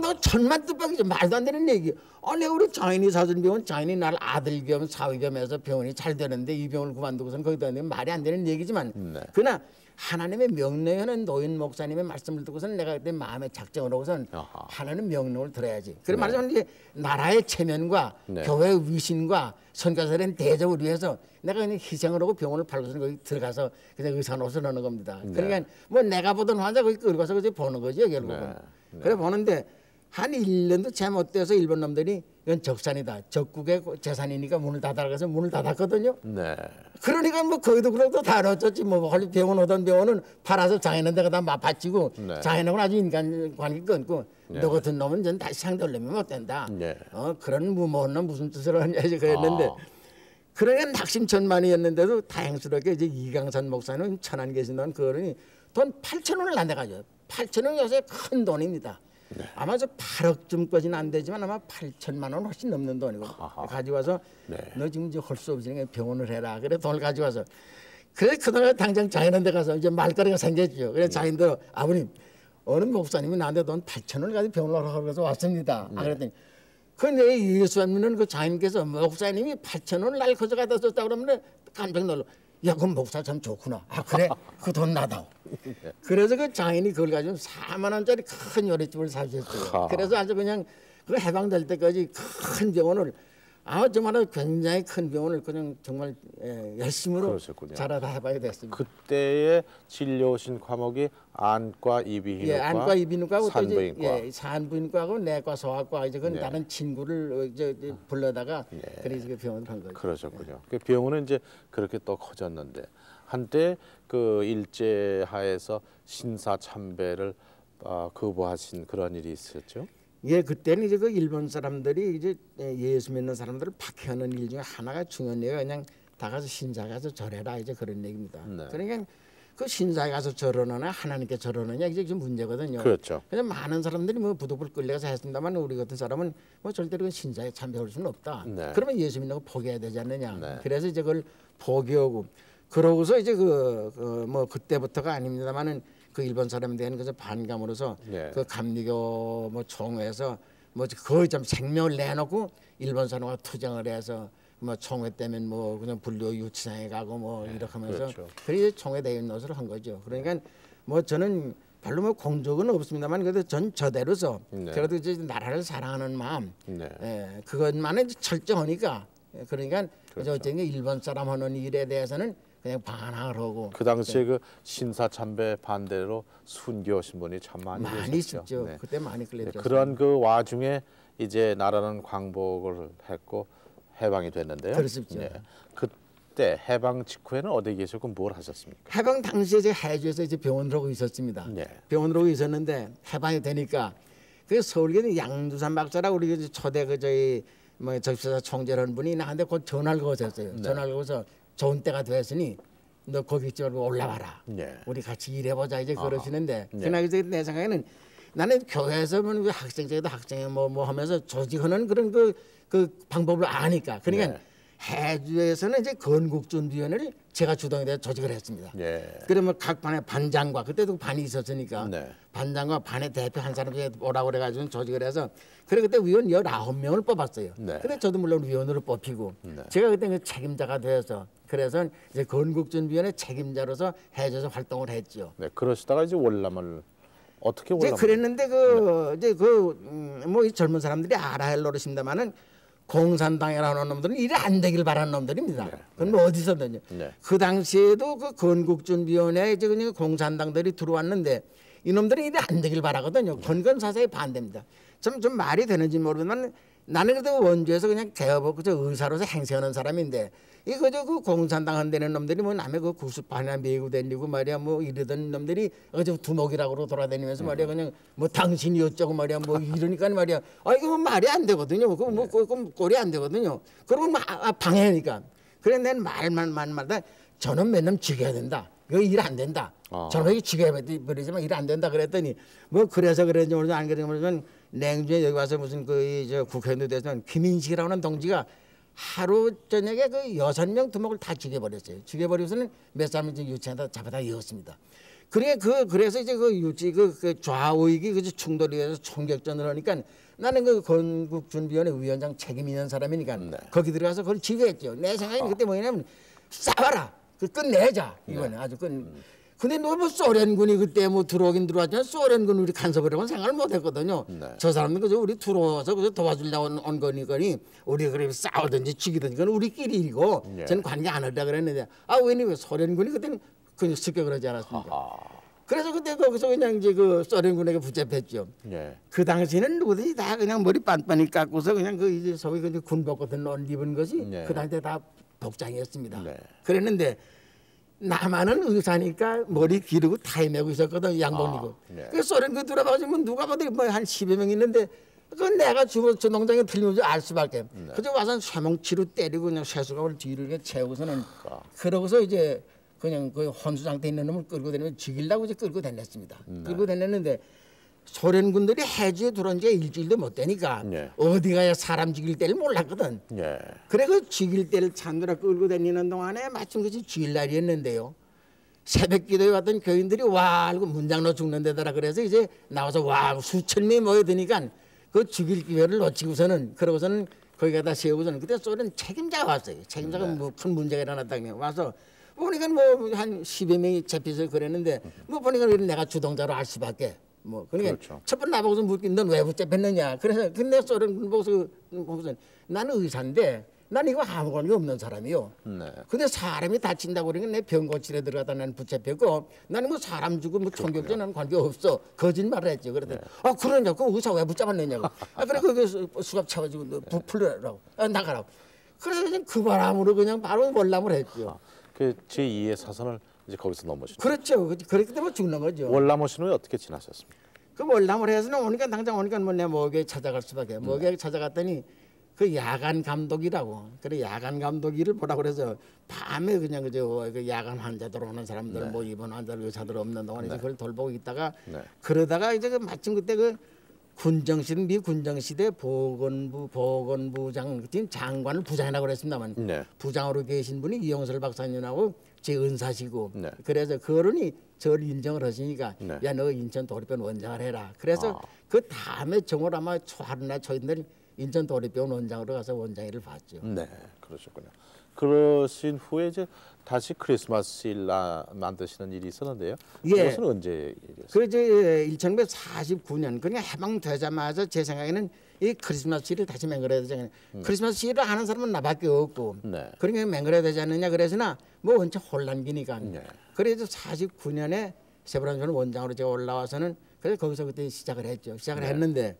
너 천만 뜻밖이죠. 말도 안 되는 얘기. 내가 우리 장인이 사준 병원 장인이 나를 아들 겸 사위 겸 해서 병원이 잘 되는데 이 병을 그만두고서는 거기다 내면 말이 안 되는 얘기지만 네. 그러나 하나님의 명령에는 노인 목사님의 말씀을 듣고서는 내가 내 마음에 작정을 하고서는 하나님 명령을 들어야지. 그래 말하자면 이제 나라의 체면과 네. 교회의 위신과 선교사들의 대접을 위해서 내가 그냥 희생을 하고 병원을 팔고서는 거기 들어가서 그냥 의사 노릇을 하는 겁니다. 네. 그러니까 뭐 내가 보던 환자 거기 끌고 가서 그저 보는 거죠 결국은. 네. 그래 보는데 한 1년도 채 못 돼서 일본 놈들이 이건 적산이다. 적국의 재산이니까 문을 닫아가서 문을 닫았거든요. 네. 그러니까 뭐 거기도 그래도 다 어쩌지 뭐 원래 병원 오던 병원은 팔아서 장인한테가 다 맞바치고 네. 장인하고는 아주 인간관계 끊고 네. 너 같은 놈은 전 다시 상대하려면 못 된다. 네. 그런 무모한 놈 무슨 뜻을 하냐 이제 그랬는데 그러니까 낙심천만이었는데도 다행스럽게 이제 이강산 목사는 천안 계신 분 그러니 돈 8,000원을 난데가죠. 8,000원 요새 큰 돈입니다. 네. 아마 저 8억쯤까지는 안 되지만 아마 8천만 원 훨씬 넘는 돈이고 가지고 와서 네. 너 지금 이제 할 수 없으니까 병원을 해라. 그래 돈을 가지고 와서 그래 그동안 당장 장인한테 가서 이제 말거리가 생겼죠. 그래 장인도 아버님 어느 목사님이 나한테 돈 8,000원을 가지고 병원을 하러 가서 왔습니다. 그랬더니 근데 예수 믿는 그 장인께서 목사님이 8,000원을 날 가져가다 썼다 그러면 깜짝 놀라. 야, 그럼 목사 참 좋구나. 그래? 그 돈 나다오. 그래서 그 장인이 그걸 가지고 4만 원짜리 큰 요리집을 사주셨어요. 그래서 아주 그냥 그 해방될 때까지 큰 병원을 정말 굉장히 큰 병원을 그냥 정말 열심으로 그러셨군요. 잘하다 해봐야 됐습니다. 그때의 진료신 과목이 안과, 이비인후과, 안과, 이비인후과하고 산부인과. 또 이제 산부인과하고 내과, 소아과 이제 그건 다른 친구를 이제 불러다가 그래서 그 병원을 한 거죠. 그러셨군요. 그 병원은 이제 그렇게 또 커졌는데 한때 그 일제하에서 신사 참배를 거부하신 그런 일이 있었죠. 예, 그때는 이제 그 일본 사람들이 이제 예수 믿는 사람들을 박해하는 일 중에 하나가 중요한 얘기가 그냥 다 가서 신사에 가서 절해라 이제 그런 얘기입니다. 네. 그러니까 그 신사에 가서 절하느냐 하나님께 절하느냐 이게 좀 문제거든요. 그렇죠. 그래서 많은 사람들이 뭐 부득불 끌려가서 했습니다만 우리 같은 사람은 뭐 절대로 그 신사에 참여할 수는 없다. 네. 그러면 예수 믿는 거 포기해야 되지 않느냐. 네. 그래서 이제 그걸 포기하고 그러고서 이제 뭐 그때부터가 아닙니다만은 그 일본 사람에 대한 그저 반감으로서 네. 그 감리교 뭐 총회에서 뭐 거의 좀 생명을 내놓고 일본 사람과 투쟁을 해서 뭐 총회 때면 뭐 그냥 불교 유치장에 가고 뭐 네, 이렇게 하면서 그렇죠. 그래서 총회 대인 노릇을 한 거죠. 그러니까 뭐 저는 별로 뭐 공적은 없습니다만 그래도 전 저대로서 네. 그래도 이제 나라를 사랑하는 마음 네. 예, 그것만은 철저하니까 그러니까 그렇죠. 어쨌든 일본 사람 하는 일에 대해서는 그냥 반항을 하고 그 당시에 그 신사 참배 반대로 순교하신 분이 참 많이 계셨죠. 있었죠. 네. 그때 많이 네, 끌려들었어요. 그런 그 와중에 이제 나라는 광복을 했고 해방이 됐는데요. 그렇습니다. 네. 그때 해방 직후에는 어디 계셨고 뭘 하셨습니까? 해방 당시에 제가 해주에서 이제 병원으로 오고 있었습니다. 네. 병원으로 오고 있었는데 해방이 되니까 그 서울에 양두산 박사라고 우리 그 초대 그 저희 뭐 접수사 총재라는 분이 나한테 곧 전화를 거셨어요. 네. 전화를 거서 좋은 때가 됐으니 너 거기 있지 말고 올라와라. 네. 우리 같이 일해보자 이제 그러시는데 네. 그날 이제 내 생각에는 나는 교회에서 뭐 학생제도 학생회 뭐 하면서 조직하는 그런 그 방법을 아니까 그러니까 네. 해주에서는 이제 건국준비위원회를 제가 주동해서 조직을 했습니다. 네. 그러면 각 반의 반장과 그때도 반이 있었으니까 네. 반장과 반의 대표 한 사람씩 오라고 그래가지고 조직을 해서 그래 그때 위원 19명을 뽑았어요. 네. 근데 저도 물론 위원으로 뽑히고 네. 제가 그때 그 책임자가 되어서 그래서 이제 건국준비위원회 책임자로서 해줘서 활동을 했죠. 네. 그러시다가 이제 월남을 어떻게 이제 월남? 그랬는데 이제 뭐 이 젊은 사람들이 알아야 할 노릇입니다만은 공산당이라는 놈들은 일이 안 되길 바라는 놈들입니다. 네. 그건 뭐 어디서든지. 네. 그 당시에도 그 건국준비위원회에 이제 그냥 공산당들이 들어왔는데 이놈들은 일이 안 되길 바라거든요. 건건사사에 반대입니다. 좀 말이 되는지 모르지만 나는 그래도 원주에서 그냥 개업하고 그저 의사로서 행세하는 사람인데 이거 그 공산당 한대는 놈들이 뭐 남의 그 구수판이나 메고 다니고 말이야 뭐 이러던 놈들이 어제 두목이라고 돌아다니면서 말이야 그냥 뭐 당신이 어쩌고 말이야 뭐 이러니까 말이야 이거 뭐 말이 안 되거든요. 그거 뭐 꼴이 안 되거든요. 그러면 방해니까. 그래 낸 말마다 저는 맨날 죽여야 된다. 이거 일 안 된다. 저는 죽여버리지만 일 안 된다 그랬더니 뭐 그래서 그랬는지 모르지 안 그랬는지 모르지만 냉주에 여기 와서 무슨 저 국회의원도 돼서 김인식이라고 하는 동지가 하루 저녁에 그 6명 두목을 다 죽여버렸어요. 죽여버리고서는 몇 사람을 이제 유치에다 잡아다 이었습니다. 그래서 이제 그 유치 그 좌우익이 그 충돌이 돼서 총격전을 하니까 나는 그 건국준비위원회 위원장 책임 있는 사람이니까 네. 거기 들어가서 그걸 지휘했죠. 내 생각이 그때 뭐냐면 싸워라. 그 끝내자. 이거는 아주 근데 너 뭐 소련군이 그때 뭐 들어오긴 들어왔지만 소련군 우리 간섭을 하고 생각을 못했거든요. 네. 저 사람들 그저 우리 들어와서 그저 도와주려고 온 거니까니 우리 그래 싸우든지 죽이든지 그건 우리끼리 일이고 네. 저는 관계 안 하려 그랬는데 왜 소련군이 그때는 그냥 습격을 하지 않았습니까? 그래서 그때 거기서 그냥 이제 그 소련군에게 붙잡혔죠. 예. 그 당시에는 누구든지 다 그냥 머리 빤빤히 깎고서 그냥 그 이제 소위 그 군복 같은 옷 입은 것이 네. 그 당시에 다 복장이었습니다. 네. 그랬는데 나만은 의사니까 머리 기르고 타이 메고 있었거든 양복이고. 네. 그 소련 그 들어가지면 누가 봐도 뭐한 10여 명 있는데 그건 내가 저 농장에 들리면서 알 수밖에. 그저 와서 쇠뭉치로 때리고 그냥 쇠수갑을 뒤를 이렇게 채우고서는 그러고서 이제 그냥 그 혼수 상태에 있는 놈을 끌고 다니면 죽이려고 이제 끌고 다녔습니다. 끌고 다녔는데 소련군들이 해주에 들어온 지가 일주일도 못 되니까 네. 어디 가야 사람 죽일 때를 몰랐거든. 예. 그래 그 죽일 때를 찾느라 끌고 다니는 동안에 마침 그것이 주일날이었는데요. 새벽 기도에 왔던 교인들이 와 이거 문장로 죽는 데더라 그래서 이제 나와서 와 수천 명이 모여드니까 그 죽일 기회를 놓치고서는 그러고서는 거기에다 세우고서는 그때 소련 책임자가 왔어요. 책임자가 뭐 큰 문제가 일어났다며 와서 보니까 뭐 한 10여 명이 잡혀서 그랬는데 뭐 보니까 내가 주동자로 알 수밖에. 뭐 그러니까 그렇죠. 첫 번 나보고서 묻긴 넌 왜 붙잡혔느냐. 그래서 근데 소련 보고서 나는 의사인데 난 이거 아무 관계 없는 사람이요. 네. 근데 사람이 다친다고 그러니까 내 병 고치러 들어가다 나는 붙잡혔고 나는 뭐 사람 죽고 뭐 총격전 나는 관계 없어. 거짓말을 했죠. 그랬더니 그러냐. 그럼 의사 왜 붙잡았느냐고. 그래 그게 수갑 차가지고 너 풀려라고. 나가라고. 그래서 그냥 그 바람으로 그냥 바로 월남을 했죠. 그 제2의 사선을 이제 거기서 넘으신. 그렇죠. 그렇기 때문에 죽는 거죠. 월남 오신 후에 어떻게 지나셨습니까? 그 월남을 해서는 오니까 당장 오니까 뭐 내 목에 찾아갈 수밖에. 목에 찾아갔더니 그 야간 감독이라고. 그래 야간 감독 일을 보라고 그래서 밤에 그냥 그 야간 환자들 오는 사람들 네. 뭐 입원 환자들 의사들 없는 동안에 네. 그걸 돌보고 있다가 네. 그러다가 이제 그 마침 그때 그 군정시대 미 군정시대 보건부장 지금 장관을 부장이라고 그랬습니다만 네. 부장으로 계신 분이 이영설 박사님하고 제 은사시고 네. 그래서 그 어른이 저를 인정을 하시니까 네. 야 너 인천 도립병 원장을 해라. 그래서 그 다음에 정월 아마 초하루나 초이날 인천 도립병 원장으로 가서 원장 일을 봤죠. 네, 그러셨군요. 그러신 후에 이제 다시 크리스마스 일 만드시는 일이 있었는데요. 예. 그것은 언제 일이었어요? 그 이제 1949년 그러니까 해방되자마자 제 생각에는 이 크리스마스 일을 다시 맹글해야 되잖아요. 크리스마스 일을 하는 사람은 나밖에 없고 네. 그러니까 맹글해야 되지 않느냐 그래서나 뭐 원체 혼란기니까. 네. 그래서 49년에 세브란스는 원장으로 제가 올라와서는 그래서 거기서 그때 시작을 했죠. 시작을 네. 했는데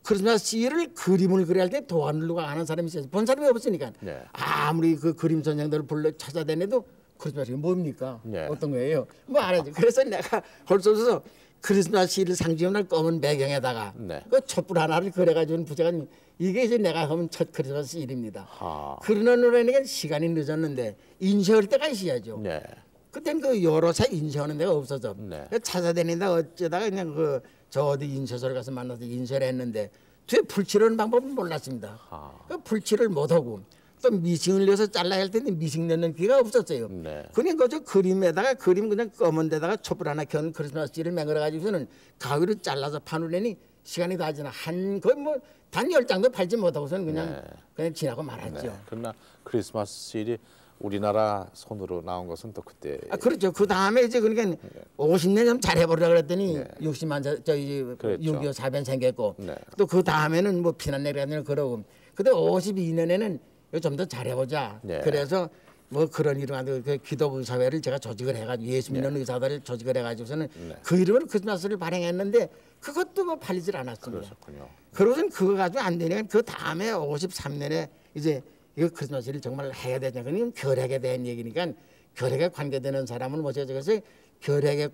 크리스마스 일을 그림을 그려야 할 때 도안을 누가 아는 사람이 있어요. 본 사람이 없으니까 네. 아무리 그 그림 선생들을 불러 찾아다녀도 크리스마스가 뭡니까? 네. 어떤 거예요? 뭐 알아야지. 그래서 내가 할 수 없어서 크리스마스 일을 상징하는 검은 배경에다가 네. 그 촛불 하나를 그려가지고 붙여가 이게 이제 내가 하면 첫 크리스마스 일입니다. 아. 그러는 노래니까 시간이 늦었는데 인쇄할 때가 있어야죠. 네. 그때는 그 여러 차 인쇄하는 데가 없어서 네. 찾아다니다 어쩌다가 그냥 그 저 어디 인쇄소를 가서 만나서 인쇄를 했는데 뒤에 불칠하는 방법은 몰랐습니다. 아. 그 불칠을 못하고 또 미싱을 넣어서 잘라야 할 텐데 미싱 넣는 기가 없었어요. 네. 그냥 그저 그림에다가 그림 그냥 검은 데다가 촛불 하나 켜는 크리스마스 띠를 맹글어 가지고서는 가위로 잘라서 파누려니 시간이 다 지나 한 거의 뭐 단 10장도 팔지 못하고서는 그냥 그냥 지나고 말았죠. 네. 그러나 크리스마스 일이 우리나라 손으로 나온 것은 또 그때. 아 그렇죠. 그 다음에 이제 그러니까 50년 좀 잘해보려 그랬더니 60만 저희 그랬죠. 6.25 사변 생겼고 네. 또 그 다음에는 뭐 피난 내려가는 그러고 근데 52년에는 좀 더 잘해보자. 네. 그래서 뭐 그런 이름한 그 기도부 사회를 제가 조직을 해가지고 예수 믿는 의사들을 조직을 해가지고서는 그 이름으로 크리스마스를 발행했는데 그것도 뭐 팔리질 않았습니다. 그러셨군요. 그러고선 그거 가지고 안 되니까 그 다음에 53년에 이제 이거 크리스마스를 정말 해야 되냐. 그건 결핵에 대한 얘기니까 결핵에 관계되는 사람을 모셔서 그래서 결핵에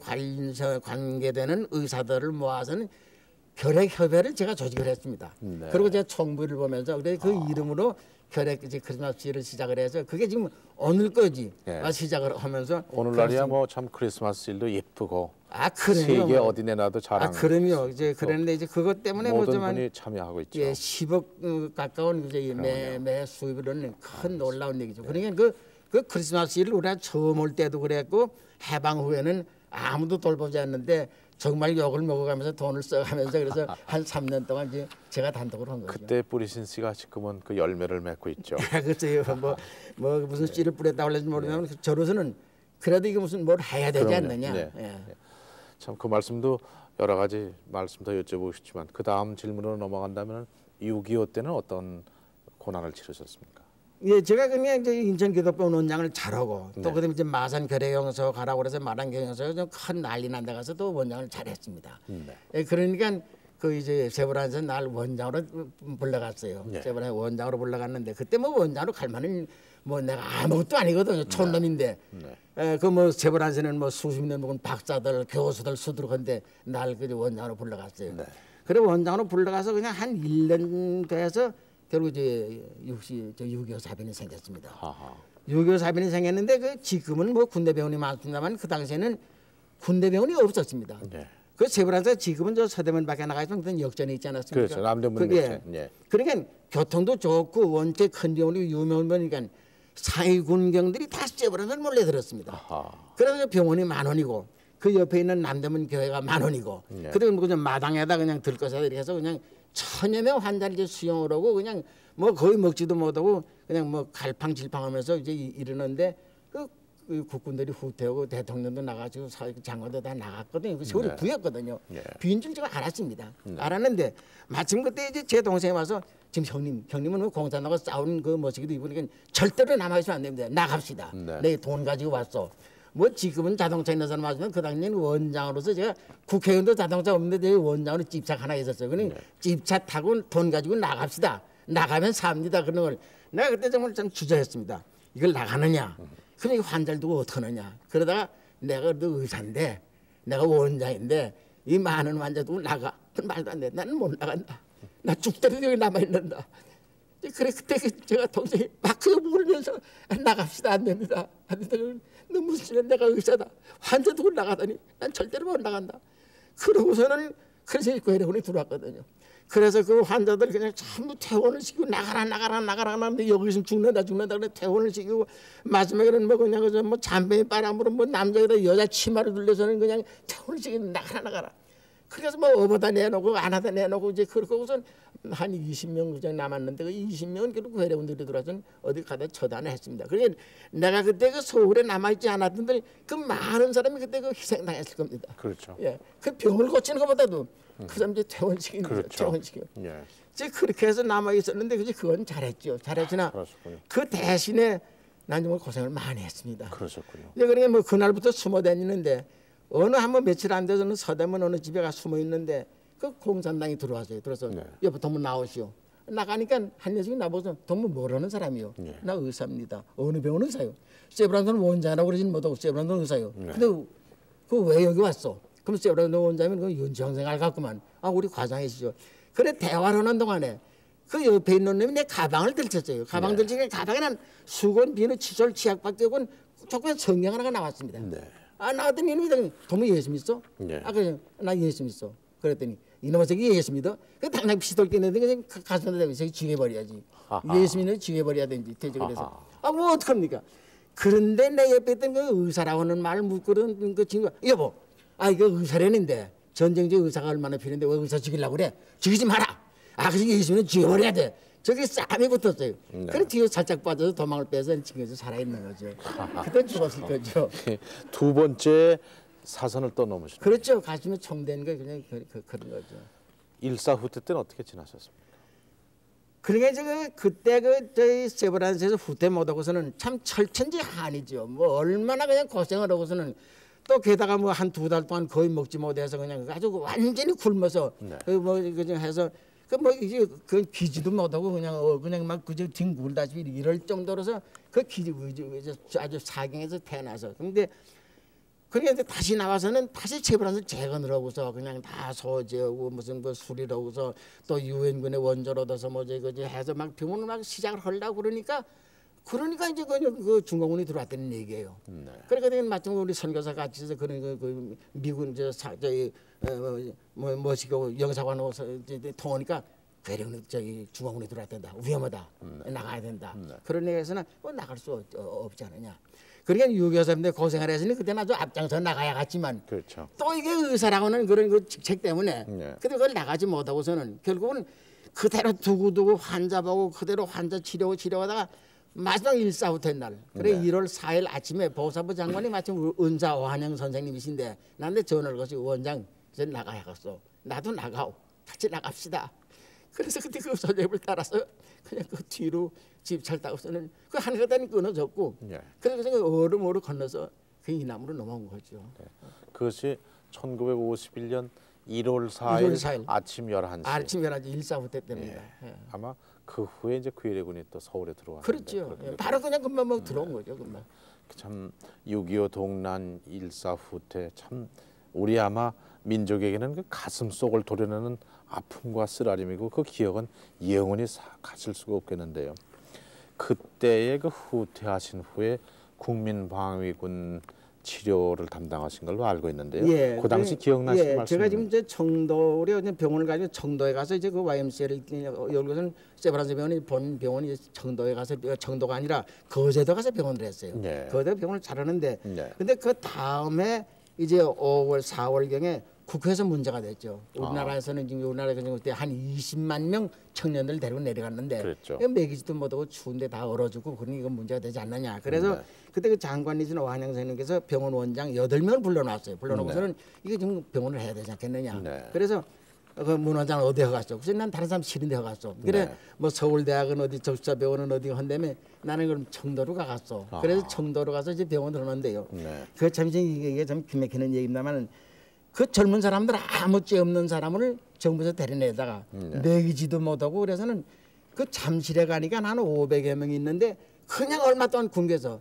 관계되는 의사들을 모아서는 결핵협회를 제가 조직을 했습니다. 네. 그리고 제가 총부를 보면서 그래서 그 이름으로 결핵 이제 크리스마스를 시작을 해서 그게 지금 오늘까지 네. 시작을 하면서 오늘날이야 뭐 참 크리스마스 일도 예쁘고 그럼요. 세계 어디 내놔도 자랑. 그럼요. 이제 그랬는데 이제 그것 때문에 모든 뭐지만 분이 참여하고 있죠. 예, 10억 가까운 이제 매 수입으로는 큰 놀라운 얘기죠. 그러니까 그 크리스마스를 우리가 처음 올 때도 그랬고 해방 후에는 아무도 돌보지 않는데 정말 욕을 먹어가면서 돈을 써가면서 그래서 한 3년 동안 이제 제가 단독으로 한 거죠. 그때 뿌리신 씨가 지금은 그 열매를 맺고 있죠. 그렇죠. 뭐 무슨 씨를 뿌렸다고 할지 모르지만 저로서는 그래도 이게 무슨 뭘 해야 되지 그럼요. 않느냐. 네. 예. 참 그 말씀도 여러 가지 말씀 더 여쭤보고 싶지만 그 다음 질문으로 넘어간다면 6.25 때는 어떤 고난을 치르셨습니까? 예, 제가 그냥 이제 인천기독병 원장을 잘하고 또 네. 그다음에 이제 마산 결핵영서 가라고 그래서 마산 결핵영서 좀 큰 난리 난데 가서 또 원장을 잘했습니다. 네. 예, 그러니까 그 이제 세브란에서 날 원장으로 불러갔어요. 네. 세브란에 원장으로 불러갔는데 그때 뭐 원장으로 갈 만한 뭐 내가 아무것도 아니거든요. 촌놈인데. 네. 그 뭐 세브란에서는 뭐 수십 년 먹은 박사들, 교수들 수두룩한데 날 그 원장으로 불러갔어요. 네. 그리고 원장으로 불러가서 그냥 한 1년 돼서 결국 이제 6.25 사변이 생겼습니다. 하하. 6.25 사변이 생겼는데 그 지금은 뭐 군대 병원이 많습니다만 그 당시에는 군대 병원이 없었습니다. 네. 그 세브란에서 지금은 저 서대문밖에 나가 있으면 그때 역전이 있지 않았습니까? 그렇죠. 남대문 그게 역전. 네. 그러니까 교통도 좋고 원체 큰 병원이 유명한 병이니까 상위 군경들이 다 세브란에서 몰려들었습니다. 아하. 그래서 병원이 10,000원이고 그 옆에 있는 남대문 교회가 10,000원이고 네. 그리고 그냥 마당에다 그냥 들것에다 이렇게 해서 그냥 1,000여 명 환자를 이제 수용을 하고 그냥 뭐 거의 먹지도 못하고 그냥 뭐 갈팡질팡하면서 이제 이러는데 그 국군들이 후퇴하고 대통령도 나가지고 장관도 다 나갔거든요. 그 세월이 네. 부였거든요. 네. 부인 줄 제가 알았습니다. 알았는데 마침 그때 이제 제 동생이 와서 지금 형님은 공산당과 싸우는 그 모시기도 입으니까 절대로 남아있으면 안 됩니다. 나갑시다. 네. 내 돈 가지고 왔어. 뭐 지금은 자동차 있는 사람 하지만 그 당시에는 원장으로서 제가 국회의원도 자동차 없는데 제 원장으로 집차 하나 있었어요. 그러니 집차 타고 돈 가지고 나갑시다. 나가면 삽니다. 그런 걸 내가 그때 정말 좀 주저했습니다. 이걸 나가느냐. 그러니 환자를 두고 어떡하느냐. 그러다가 내가 그래도 의사인데 내가 원장인데 이 많은 환자도 나가. 말도 안 돼. 나는 못 나간다. 나 죽더라도 여기 남아 있는다. 그래 그때 제가 동생이 막 울면서 나갑시다. 안 됩니다. 안 된다. 너 무슨 내가 의사다. 환자 두고 나가다니 난 절대로 못 나간다. 그러고서는 그래서 괴뢰군이 들어왔거든요. 그래서 그 환자들 그냥 전부 퇴원을 시키고 나가라 하는데 여기 있으면 죽는다 그래 퇴원을 시키고 마지막에는 뭐 그냥 그저 뭐 잠배 바람으로 뭐 남자에다 여자 치마를 둘러서는 그냥 퇴원을 시키고 나가라. 그래서 뭐 업어다 내놓고 안 하다 내놓고 이제 그러고선 한 20명 그냥 남았는데 그 20명은 결국 괴뢰군들이 들어와서 어디 가다 처단을 했습니다. 그러니까 내가 그때 그 서울에 남아있지 않았던데 그 많은 사람이 그때 그 희생당했을 겁니다. 그렇죠. 예, 그 병을 고치는 것보다도 그 사람 이제 퇴원시키는 거죠. 그렇죠. 퇴원시키고. 예. 이제 그렇게 해서 남아 있었는데 그지 그건 잘했죠. 잘했으나 그렇군요. 그 대신에 난 정말 고생을 많이 했습니다. 그러셨군요. 이제 그러니까 뭐 그날부터 숨어 다니는데 어느 한번 며칠 안 돼서는 서대문 어느 집에 가 숨어 있는데 그 공산당이 들어왔어요. 들어서 네. 여보 동문 나오시오. 나가니까 한 녀석이 나보고 동문 뭐라는 사람이요. 네. 나 의사입니다. 어느 병원 의사요? 세브란돈 원장이라고 그러지는 못하고 세브란돈 의사요. 네. 근데 그 왜 여기 왔어? 그럼 세브란돈 원장이면 그 윤정생활 같구만. 아 우리 과장이시죠. 그래 대화를 하는 동안에 그 옆에 있는 놈이 내 가방을 들쳤어요. 가방 들치니까 가방에는 수건, 비누, 칫솔, 치약밖에 없고 조금 성경 하나가 나왔습니다. 네. 아 나왔더니 이놈이 동문 예수 믿어? 네. 아 그래 나 예수 믿어. 그랬더니 이놈의 새끼 예수 믿어? 그 당장 피돌 끼는데 그냥 가슴에 대고 새끼 죽여버려야지. 예수 믿는 죽여버려야 되는지 대체 그래서 아 뭐 어떡합니까? 그런데 내 옆에 있던 그 의사라고 하는 말 묻고는 그 친구가 여보 아 이거 의사라는데 전쟁적 의사가 얼마나 필요한데 왜 의사 죽이려고 그래? 죽이지 마라. 아 그래서 예수 믿는 죽여버려야 돼. 저기 싸움이 붙었어요. 네. 그래 뒤에 살짝 빠져서 도망을 빼서 친구에서 살아있는 거죠. 그때 죽었을 거죠. 두 번째 사선을 또 넘으셨죠. 그렇죠. 가슴에 총대는 거 그냥 그런 거죠. 일사후퇴 때는 어떻게 지나셨습니까? 그러니까 이제 그때 그 저희 세브란스에서 후퇴 못하고서는 참 철천지 한이죠. 뭐 얼마나 그냥 고생을 하고서는 또 게다가 뭐 한 두 달 동안 거의 먹지 못해서 그냥 아주 완전히 굶어서 네. 뭐 그냥 해서 그 뭐 이제 그 기지도 못하고 그냥 막 그저 뒹굴다시피 이럴 정도로서 그 기지 아주 사경에서 태어나서 근데 그러니까 이제 다시 나와서는 다시 세브란스 재건을 하고서 그냥 다 소재하고 무슨 그 수리를 하고서 또 유엔군의 원조를 얻어서 뭐지 그지 해서 막 병원을 막 시작을 하려고 그러니까 이제 그 중공군이 들어왔다는 얘기예요. 네. 그러니까 마침 우리 선교사 같이 해서 그런 그 미군 저기 뭐시고 영사관 오서 통하니까 괴뢰군이 저기 중공군이 들어왔단다. 위험하다. 나가야 된다. 그런 얘기에서는 뭐 나갈 수 없지 않느냐. 그러니까 유교사님들 고생을 했으니 그때는 아주 앞장서 나가야 갔지만 그렇죠. 또 이게 의사라고는 그런 그 직책 때문에 네. 근데 그걸 나가지 못하고서는 결국은 그대로 두고 환자 보고 그대로 환자 치료하다가 마지막 일사후퇴 날 그래 네. 1월 4일 아침에 보사부 장관이 마침 은사 오한영 선생님이신데 나한테 전화를 거시 원장 이제 나가야겠어. 나도 나가오. 같이 나갑시다. 그래서 그때 그 선생님을 따라서 그냥 그 뒤로 집잘 타고서는 그 한 계단이 끊어졌고 네. 그래서 그 얼음으로 건너서 그 이남으로 넘어온 거죠. 네. 그것이 1951년 1월 4일, 1월 4일. 아침 11시. 아침 11시 일사후퇴 때입니다. 예. 예. 아마 그 후에 이제 괴뢰군이 또 서울에 들어왔는데 그렇죠. 예. 바로 그냥 금방 뭐 들어온 거죠. 금방. 참 6.25 동란 일사후퇴 참 우리 아마 민족에게는 그 가슴 속을 도려내는 아픔과 쓰라림이고 그 기억은 영원히 가실 수가 없겠는데요. 그때의 그 후퇴하신 후에 국민방위군 치료를 담당하신 걸로 알고 있는데요. 예, 그 당시 기억나시는 말씀? 제가 지금 이제 청도에 병원을 가지고 청도에 가서 이제 그 YMCA를 여기서는 세브란스 병원이 본 병원이 청도에 가서 청도가 아니라 거제도 가서 병원을 했어요. 네. 거제도 병원을 잘하는데 네. 근데 그 다음에 이제 5월 4월 경에 국회에서 문제가 됐죠. 우리나라에서는 지금 우리나라에서 그때 한 20만 명 청년들 데리고 내려갔는데 그랬죠. 먹이지도 못하고 추운데 다 얼어죽고 그러니 이건 문제가 되지 않느냐. 그래서 네. 그때 그 장관이신 오한영 선생님께서 병원 원장 8명을 불러놨어요. 불러놓고서는 이게 지금 병원을 해야 되지 않겠느냐. 네. 그래서 그 문 원장은 어디에 갔어? 그래서 난 다른 사람 싫은데 갔어. 그래 네. 뭐 서울대학은 어디 적수자병원은 어디 한다며 나는 그럼 청도로 가갔어. 그래서 청도로 가서 이제 병원을 하는데요. 네. 그 참 이게 참 기맥히는 얘기입니다만은 그 젊은 사람들 아무 죄 없는 사람을 정부에서 데려내다가 먹이지도 못하고 그래서는 그 잠실에 가니까 한 500여 명이 있는데 그냥 얼마 동안 굶겨서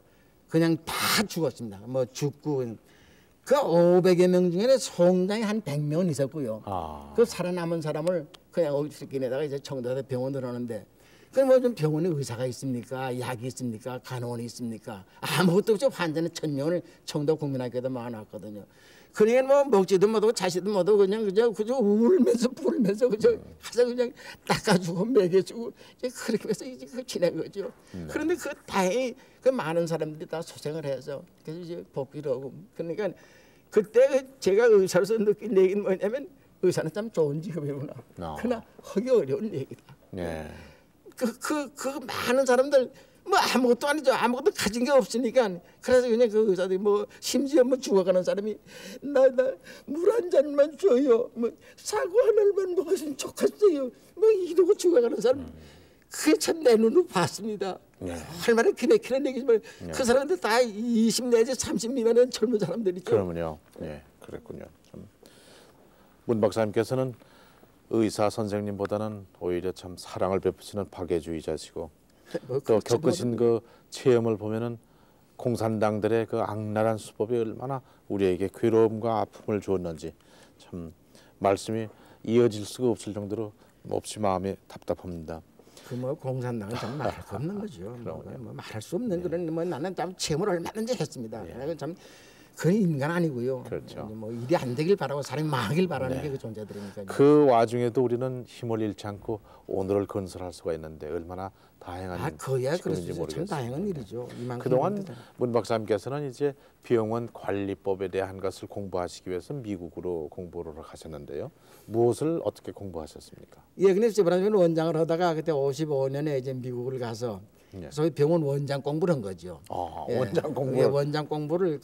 그냥 다 죽었습니다. 뭐 죽고 그 500여 명 중에 송장이 한 100명은 있었고요. 아. 그 살아남은 사람을 그냥 어디서끼내다가 이제 청도에 병원을 하는데 그럼 뭐 좀 병원에 의사가 있습니까? 약이 있습니까? 간호원이 있습니까? 아무것도 없죠. 환자는 1000명을 청도 국민학교에다 모아놨거든요. 그러니까 뭐 먹지도 못하고 자시도 못하고 그저 울면서 불면서 그저 가서 그냥 닦아주고 먹여주고 이제 그렇게 해서 이제 그 지낸 거죠. 그런데 그 다행히 그 많은 사람들이 다 소생을 해서 그래서 이제 복귀를 하고 그러니까 그때 제가 의사로서 느낀 얘기는 뭐냐면 의사는 참 좋은 직업이구나. 그러나 하기 어려운 얘기다. 네. 그 많은 사람들 뭐 아무것도 아니죠. 아무것도 가진 게 없으니까 그래서 그냥 그 의사들이 뭐 심지어 뭐 죽어가는 사람이 나 물 한 잔만 줘요. 뭐 사과 하나만 먹었으면 좋겠어요. 뭐 이러고 죽어가는 사람 그게 참 내 눈으로 봤습니다. 얼마나 기네키는 얘기지만 그 사람들 다 20 내지 30 미만의 젊은 사람들이죠. 그러면요. 예, 그랬군요. 참. 문 박사님께서는 의사 선생님보다는 오히려 참 사랑을 베푸시는 박애주의자시고 또 겪으신 그 체험을 보면은 공산당들의 그 악랄한 수법이 얼마나 우리에게 괴로움과 아픔을 주었는지 참 말씀이 이어질 수가 없을 정도로 몹시 마음이 답답합니다. 그 뭐 공산당은 참 말할 수 없는 거죠. 뭐 말할 수 없는 그런 뭐 나는 참 체험을 얼마든지 했습니다. 참 그 인간 아니고요. 그렇죠. 뭐 일이 안 되길 바라고 사람이 망하길 바라는 게 그 존재들이니까요. 그 와중에도 우리는 힘을 잃지 않고 오늘을 건설할 수가 있는데 얼마나 다행한 그야 지금인지 그렇죠. 참 다행한 일이죠. 그동안 문 박사님께서는 이제 병원 관리법에 대한 것을 공부하시기 위해서 미국으로 공부를 가셨는데요. 무엇을 어떻게 공부하셨습니까? 예, 근데 저번에 원장을 하다가 그때 55년에 이제 미국을 가서 소위 병원 원장 공부를 한 거죠. 예. 원장 공부. 원장 공부를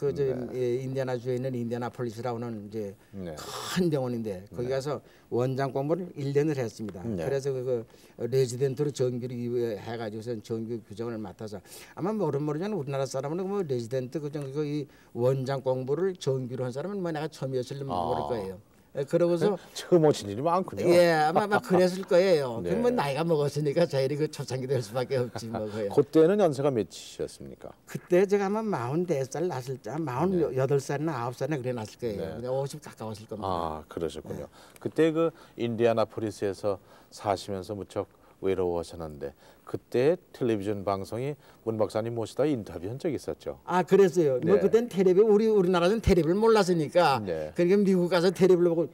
인디애나주에 있는 인디애나폴리스라고는 이제 큰 병원인데 거기 가서 원장 공부를 1년을 했습니다. 그래서 그 레지던트로 정규를 해가지고서 정규 규정을 맡아서 아마 모르면 우리나라 사람은 뭐 레지던트 이 원장 공부를 정규로 한 사람은 뭐 내가 처음이었을지 모를 거예요. 그러고서 처음 오신 일이 많군요. 예, 아마 그랬을 거예요. 그러면 나이가 먹었으니까 자일이 그 초창기 될 수밖에 없지 뭐. 그때는 연세가 몇이셨습니까? 그때 제가 아마 44살 났을 때, 48살이나 9살이나 그래 났을 거예요. 그냥 50 가까웠을 겁니다. 아, 그러셨군요. 그때 그 인디애나폴리스에서 사시면서 무척 외로워하셨는데 그때 텔레비전 방송이 문 박사님 모시다 인터뷰한 적이 있었죠. 아, 그랬어요. 뭐 그땐 텔레비 우리나라는 텔레비를 몰랐으니까 그러니까 미국 가서 텔레비를 보고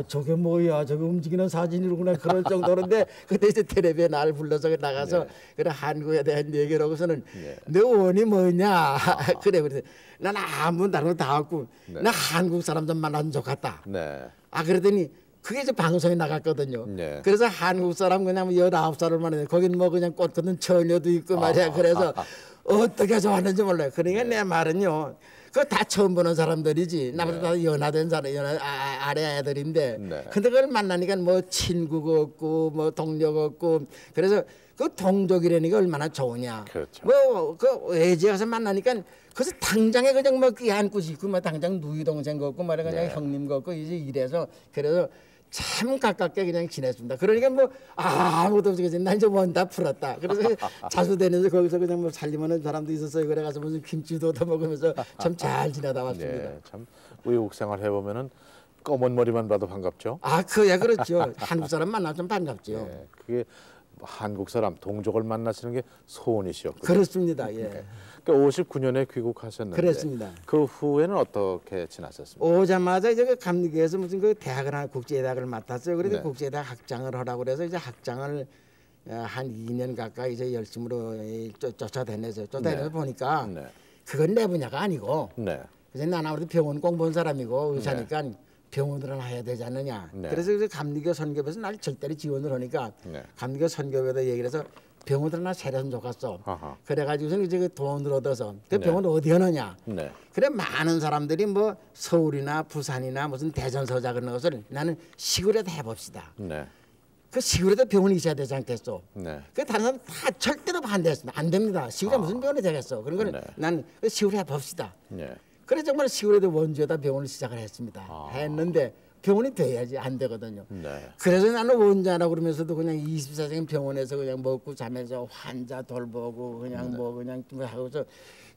저게 뭐야, 저게 움직이는 사진이로구나 그럴 정도인데 그때 이제 텔레비에 나를 불러서 나가서 그래 한국에 대한 얘기를 하고서는 너 원이 뭐냐 그래 난 아무 다른 거 다 없고 나 한국 사람 좀 만나면 좋겠다. 아 그러더니 그게 이제 방송에 나갔거든요. 그래서 한국 사람 그냥 19살을 만나는데 거긴 뭐 그냥 꽃 같은 처녀도 있고 말이야. 그래서 어떻게 좋아하는지 몰라요. 그러니까 내 말은요. 그거 다 처음 보는 사람들이지. 나보다 다 연하된 사람, 아래 애들인데. 근데 그걸 만나니까 뭐 친구가 없고 뭐 동료가 없고 그래서 그 동족이라니까 얼마나 좋으냐. 그렇죠. 뭐 그 외지에 가서 만나니까 그래서 당장에 그냥 뭐 끼안고 싶고 뭐 당장 누이 동생 같고 말이야 그냥 형님 같고 이제 이래서 그래서 참 가깝게 그냥 지냈습니다. 그러니까 뭐 아무것도 없이 난 이제 원다 풀었다. 그래서 자수되면서 거기서 그냥 뭐 살림하는 사람도 있었어요. 그래 가서 무슨 김치도 얻어 먹으면서 참 잘 지내다 왔습니다. 참 외국 생활 해보면은 검은 머리만 봐도 반갑죠. 아, 그야 그렇죠. 한국 사람 만나면 좀 반갑죠. 그게 한국 사람 동족을 만나시는 게 소원이시었군요. 그렇습니다. 예. 그러니까 59년에 귀국하셨는데 그렇습니다. 그 후에는 어떻게 지나셨습니까? 오자마자 이제 그 감리교에서 무슨 그 대학을 하나 국제대학을 맡았어요. 그래서 국제대학 학장을 하라고 그래서 이제 학장을 한 2년 가까이 이제 열심으로 쫓아다녔어요. 쫓아다녀서 보니까 그건 내 분야가 아니고 그래서 나는 아무래도 병원 공부한 사람이고 의사니까 병원을 하나 해야 되지 않느냐. 그래서 감리교 선교부에서 날 절대로 지원을 하니까 감리교 선교부에다 얘기를 해서 병원을 하나 차렸으면 좋겠어. 그래가지고서는 이제 그 돈을 얻어서 그 병원 어디 하느냐. 그래 많은 사람들이 뭐 서울이나 부산이나 무슨 대전 서자 그런 것을 나는 시골에다 해봅시다. 그 시골에도 병원이 있어야 되지 않겠어. 그 다른 사람 다 절대로 반대했습니다. 안 됩니다. 시골에 무슨 병원이 되겠어. 그런 거는 나는 그 시골에 해봅시다. 그래 정말 시골에도 원주에다 병원을 시작을 했습니다. 했는데 병원이 돼야지 안 되거든요. 그래서 나는 원자라고 그러면서도 그냥 24시간 병원에서 그냥 먹고 자면서 환자 돌보고 그냥 뭐 그냥 하고서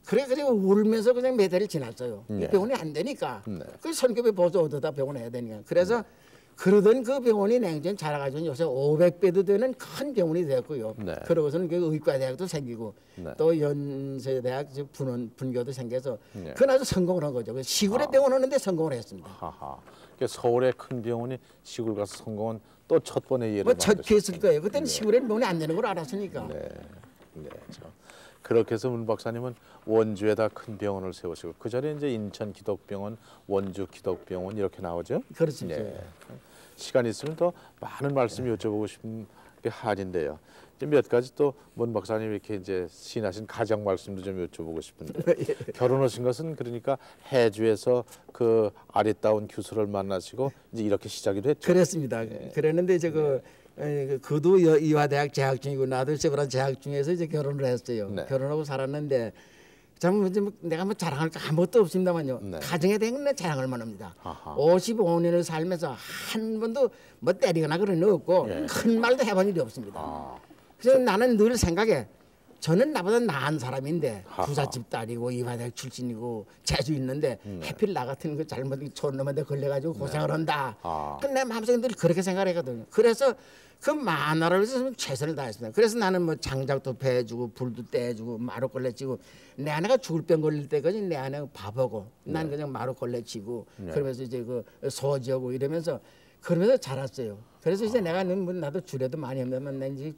그래 울면서 그냥 몇 달을 지났어요. 네. 병원이 안 되니까. 네. 그 선급에 보조 얻어다 병원 해야 되니까. 그래서 그러던 그 병원이 냉전 자라가지고 요새 500배도 되는 큰 병원이 되었고요. 네. 그러고서는 그 의과대학도 생기고 네. 또 연세대학 분교도 생겨서 네. 그건 아주 성공을 한 거죠. 시골에 병원 하는데 성공을 했습니다. 하하. 그러니까 서울의 큰 병원이 시골 가서 성공은 또 첫 번의 예를 뭐첫 케이스일 거예요. 그때는 네. 시골에 병원이 안 되는 걸 알았으니까. 네. 네. 참. 그렇게 해서 문 박사님은 원주에다 큰 병원을 세우시고 그 자리에 이제 인천 기독병원, 원주 기독병원 이렇게 나오죠. 그렇습니다. 네. 시간 있으면 더 많은 말씀 여쭤보고 싶은 게 한인데요. 이제 몇 가지 또 문 박사님 이렇게 이제 시인하신 가정 말씀도 좀 여쭤보고 싶은데 결혼하신 것은 그러니까 해주에서 그 아리따운 교수를 만나시고 이제 이렇게 시작이 됐죠. 그렇습니다. 그랬는데 이제 그도 이화대학 재학 중이고 나도 세브란 재학 중에서 이제 결혼을 했어요. 네. 결혼하고 살았는데 참 이제 내가 뭐 자랑할 거 아무것도 없습니다만요. 네. 가정에 대한 자랑할 만합니다. 아하. 55년을 살면서 한 번도 뭐 때리거나 그런 일 없고 예. 큰 말도 해본 일이 없습니다. 아. 그래서 나는 늘 생각해. 저는 나보다 나은 사람인데 하하. 부잣집 딸이고 이화대학 출신이고 재주 있는데 하필 나 같은 그 잘못 촌놈한테 걸려가지고 고생을 한다. 아. 근데 내 마음속에 늘 그렇게 생각을 했거든요. 그래서 그 만화를 위해서 최선을 다했습니다. 그래서 나는 뭐 장작도 패주고 불도 떼주고 마루 걸레치고 내 아내가 죽을 병 걸릴 때까지 내 아내가 바보고 난 그냥 마루 걸레치고 그러면서 이제 그 소지하고 이러면서 그러면서 자랐어요. 그래서 이제 내가 뭐 나도 주례도 많이 했는데 난 이제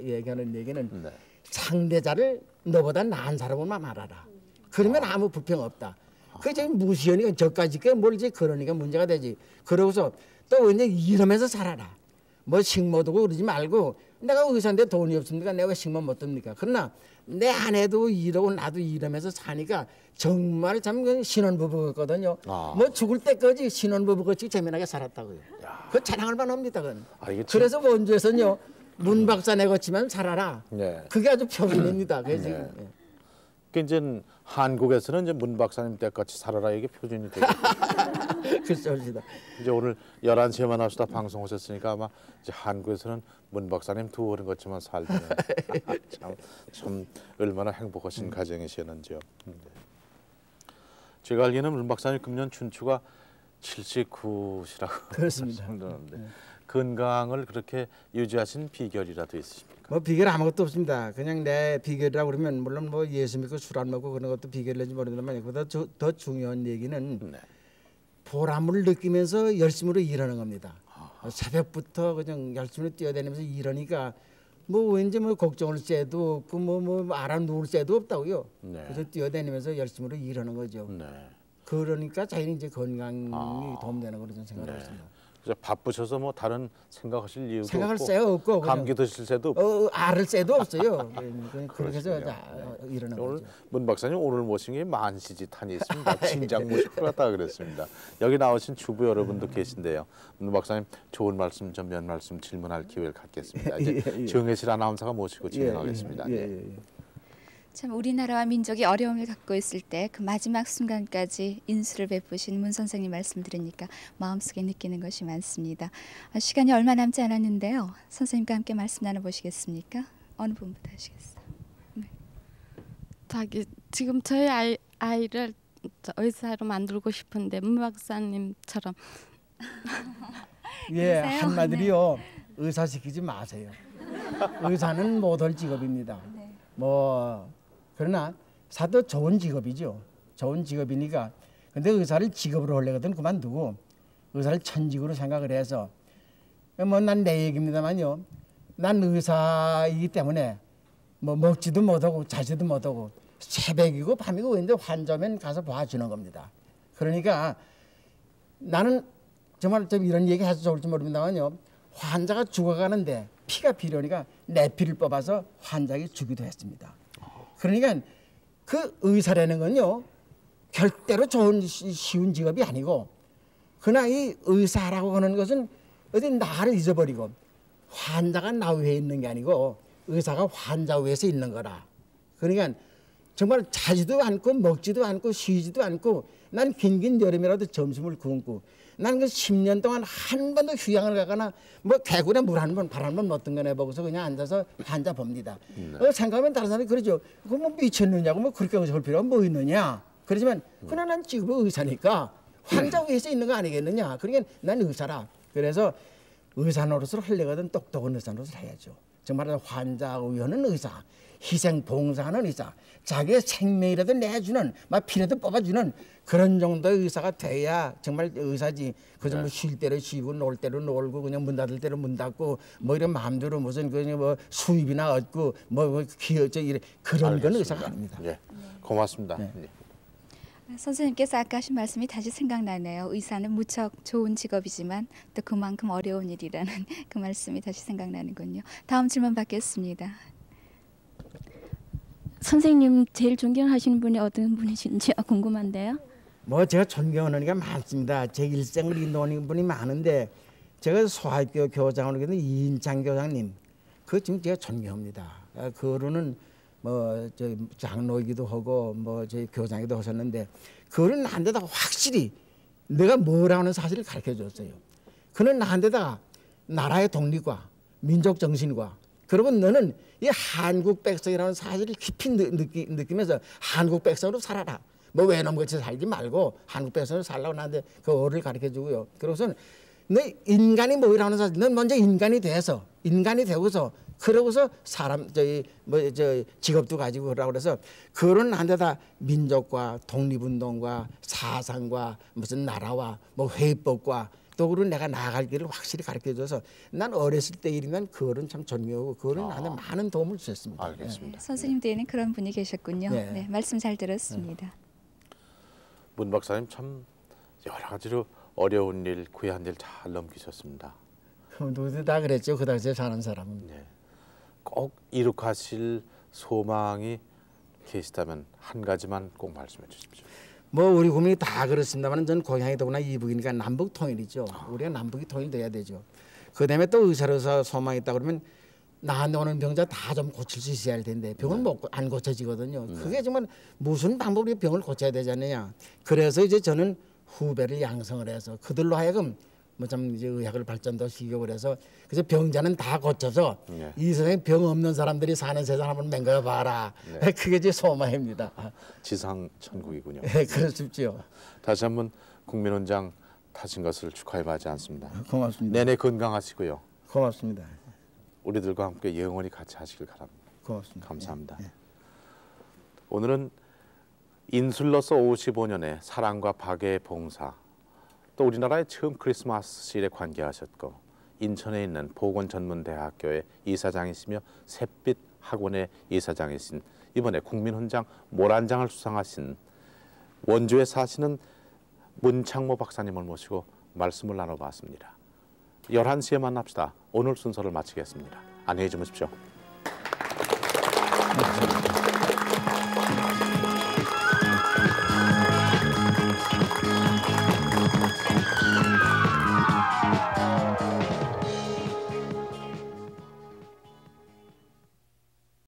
얘기하는 얘기는 네. 상대자를 너보다 나은 사람만 말하라. 그러면 아무 불평 없다. 그 지금 무시하니까 저까지 뭘 이제 그러니까 문제가 되지. 그러고서 또 이제 이러면서 살아라. 뭐 식모 두고 그러지 말고 내가 의사인데 돈이 없습니까? 내가 왜 식모 못 듭니까? 그러나 내 아내도 이러고 나도 이러면서 사니까 정말 참 신혼부부 같거든요. 아. 뭐 죽을 때까지 신혼부부 같이 재미나게 살았다고요. 그 자랑할 만합니다. 그건. 아, 이게 참- 그래서 원주에서는요. 문 박사 내고치면 살아라. 네. 그게 아주 표준입니다. 그게 지금. 예. 그 이제 한국에서는 이제 문 박사님 때같이 살아라 이게 표준이 되고 그렇습니다. 이제 오늘 11시에 만나시다 방송하셨으니까 아마 이제 한국에서는 문 박사님 두 어른 같지만 살면 참 얼마나 행복하신 가정이셨는지요. 네. 제가 알기로는 문 박사님 금년 춘추가 79시라고 그렇습니다. 그러는데 건강을 그렇게 유지하신 비결이라도 있으십니까? 뭐 비결 아무것도 없습니다. 그냥 내 비결이라고 그러면 물론 뭐 예수 믿고 술 안 먹고 그런 것도 비결인지 모르지만 그보다 더 중요한 얘기는 네. 보람을 느끼면서 열심으로 일하는 겁니다. 새벽부터 그냥 열심히 뛰어다니면서 일하니까 뭐 왠지 뭐 걱정을 새도 없고 뭐 알아 누울 새도 없다고요. 네. 그래서 뛰어다니면서 열심으로 일하는 거죠. 네. 그러니까 자연히 이제 건강이 도움되는 거로 저는 생각을 했습니다. 그래서 바쁘셔서 뭐 다른 생각하실 이유도 생각할 없고 새가 없고 그냥 감기 드실 새도 없고 알을 새도 없어요. 그렇게 해서 일하는 오늘 거죠. 문 박사님 오늘 모신 게 만시지탄이 있습니다. 진작 모실 것 같다 그랬습니다. 여기 나오신 주부 여러분도 계신데요. 문 박사님 좋은 말씀 좀 몇 말씀 질문할 기회를 갖겠습니다. 이제 정혜실 아나운서가 모시고 진행하겠습니다. 네. 참 우리나라와 민족이 어려움을 겪고 있을 때 그 마지막 순간까지 인수를 베푸신 문 선생님 말씀 들으니까 마음속에 느끼는 것이 많습니다. 시간이 얼마 남지 않았는데요. 선생님과 함께 말씀 나눠보시겠습니까? 어느 분부터 하시겠어요? 지금 저희 아이를 의사로 만들고 싶은데 문 박사님처럼 예, 그러세요? 한마디로요. 의사 시키지 마세요. 의사는 못할 직업입니다. 뭐 그러나 사도 좋은 직업이죠. 좋은 직업이니까. 근데 의사를 직업으로 하려거든 그만두고 의사를 천직으로 생각을 해서 뭐 난 내 얘기입니다만요. 난 의사이기 때문에 뭐 먹지도 못하고 자지도 못하고 새벽이고 밤이고 근데 환자면 가서 봐주는 겁니다. 그러니까 나는 정말 좀 이런 얘기 해서 좋을지 모릅니다만요. 환자가 죽어가는데 피가 필요하니까 내 피를 뽑아서 환자에게 주기도 했습니다. 그러니까 그 의사라는 건요. 절대로 좋은 쉬운 직업이 아니고 그러나 이 의사라고 하는 것은 어디 나를 잊어버리고 환자가 나 위에 있는 게 아니고 의사가 환자 위에서 있는 거라. 그러니까 정말 자지도 않고 먹지도 않고 쉬지도 않고 난 긴긴 여름이라도 점심을 굶고 나는 그 10년 동안 한 번도 휴양을 가거나 뭐 개구리에 물 한 번, 발 한 번 넣었던 거네 보고서 그냥 앉아서 환자 봅니다. 생각하면 다른 사람이 그러죠. 그거 뭐 미쳤느냐고 뭐 그렇게 할 필요가 뭐 있느냐. 그렇지만 그러나 난 지금 의사니까 환자 위해서 있는 거 아니겠느냐. 그러니까 난 의사라. 그래서 의사 노릇을 하려거든 똑똑한 의사 노릇을 해야죠. 정말 환자 의원은 의사, 희생 봉사하는 의사, 자기의 생명이라도 내주는, 막 피라도 뽑아주는 그런 정도의 의사가 돼야 정말 의사지. 그저 뭐 쉴 때로 쉬고 놀 때로 놀고 그냥 문 닫을 때로 문 닫고 뭐 이런 마음대로 무슨 그냥 뭐 수입이나 얻고 뭐 기어져 이래 그런 건 의사가 아닙니다. 예, 고맙습니다. 네. 예. 선생님께서 아까 하신 말씀이 다시 생각나네요. 의사는 무척 좋은 직업이지만 또 그만큼 어려운 일이라는 그 말씀이 다시 생각나는군요. 다음 질문 받겠습니다. 선생님 제일 존경하시는 분이 어떤 분이신지 궁금한데요. 뭐 제가 존경하는 게 많습니다. 제 일생을 인도하는 분이 많은데 제가 소학교 교장으로 있는 이인창 교장님 그 지금 제가 존경합니다. 그거는 뭐 저 장로이기도 하고 뭐 제 교장이기도 하셨는데 그거는 나한테다가 확실히 내가 뭐라는 사실을 가르쳐 줬어요. 그는 나한테다가 나라의 독립과 민족 정신과 그리고 너는 이 한국 백성이라는 사실을 깊이 느끼면서 한국 백성으로 살아라. 뭐 외놈같이 살지 말고 한국 백성으로 살라고 나한테 그 어를 가르쳐 주고요. 그러고서는 너 인간이 뭐라는 사실, 넌 먼저 인간이 돼서 인간이 되고서 그러고서 사람 저 직업도 가지고 그러라고 그래서 그런 한데다 민족과 독립운동과 사상과 무슨 나라와 뭐 회법과 또 그런 내가 나아갈 길을 확실히 가르쳐줘서 난 어렸을 때 일이면 그거는 참 존경하고 그거는 나한테 많은 도움을 주셨습니다. 알겠습니다. 네, 선생님 뒤에는 그런 분이 계셨군요. 네. 네, 말씀 잘 들었습니다. 문 박사님 참 여러 가지로 어려운 일, 귀한 일 잘 넘기셨습니다. 누구도 다 그랬죠. 그 당시에 사는 사람은. 네. 꼭 이룩하실 소망이 계시다면 한 가지만 꼭 말씀해 주십시오. 뭐 우리 국민이 다 그렇습니다만 전 고향이 더구나 이북이니까 남북 통일이죠. 우리가 남북이 통일돼야 되죠. 그다음에 또 의사로서 소망이 있다 그러면 나한테 오는 병자 다 좀 고칠 수 있어야 할 텐데 병은 안 고쳐지거든요. 그게 정말 무슨 방법으로 병을 고쳐야 되지 않느냐. 그래서 이제 저는 후배를 양성을 해서 그들로 하여금 뭐 좀 이제 의학을 발전도 시키고 그래서 병자는 다 고쳐서 이 세상에 병 없는 사람들이 사는 세상 한번 맹가여 봐라. 그게 제 소망입니다. 지상 천국이군요. 네, 그렇습지요. 다시 한번 국민훈장 타신 것을 축하해 마지 않습니다. 고맙습니다. 내내 건강하시고요. 고맙습니다. 우리들과 함께 영원히 같이 하시길 바랍니다. 고맙습니다. 감사합니다. 네. 오늘은 인술로서 55년의 사랑과 박애의 봉사, 또 우리나라의 처음 크리스마스 일에 관계하셨고 인천에 있는 보건전문대학교의 이사장이시며 샛빛 학원의 이사장이신 이번에 국민훈장 모란장을 수상하신 원주에 사시는 문창모 박사님을 모시고 말씀을 나눠봤습니다. 11시에 만납시다. 오늘 순서를 마치겠습니다. 안녕히 주무십시오.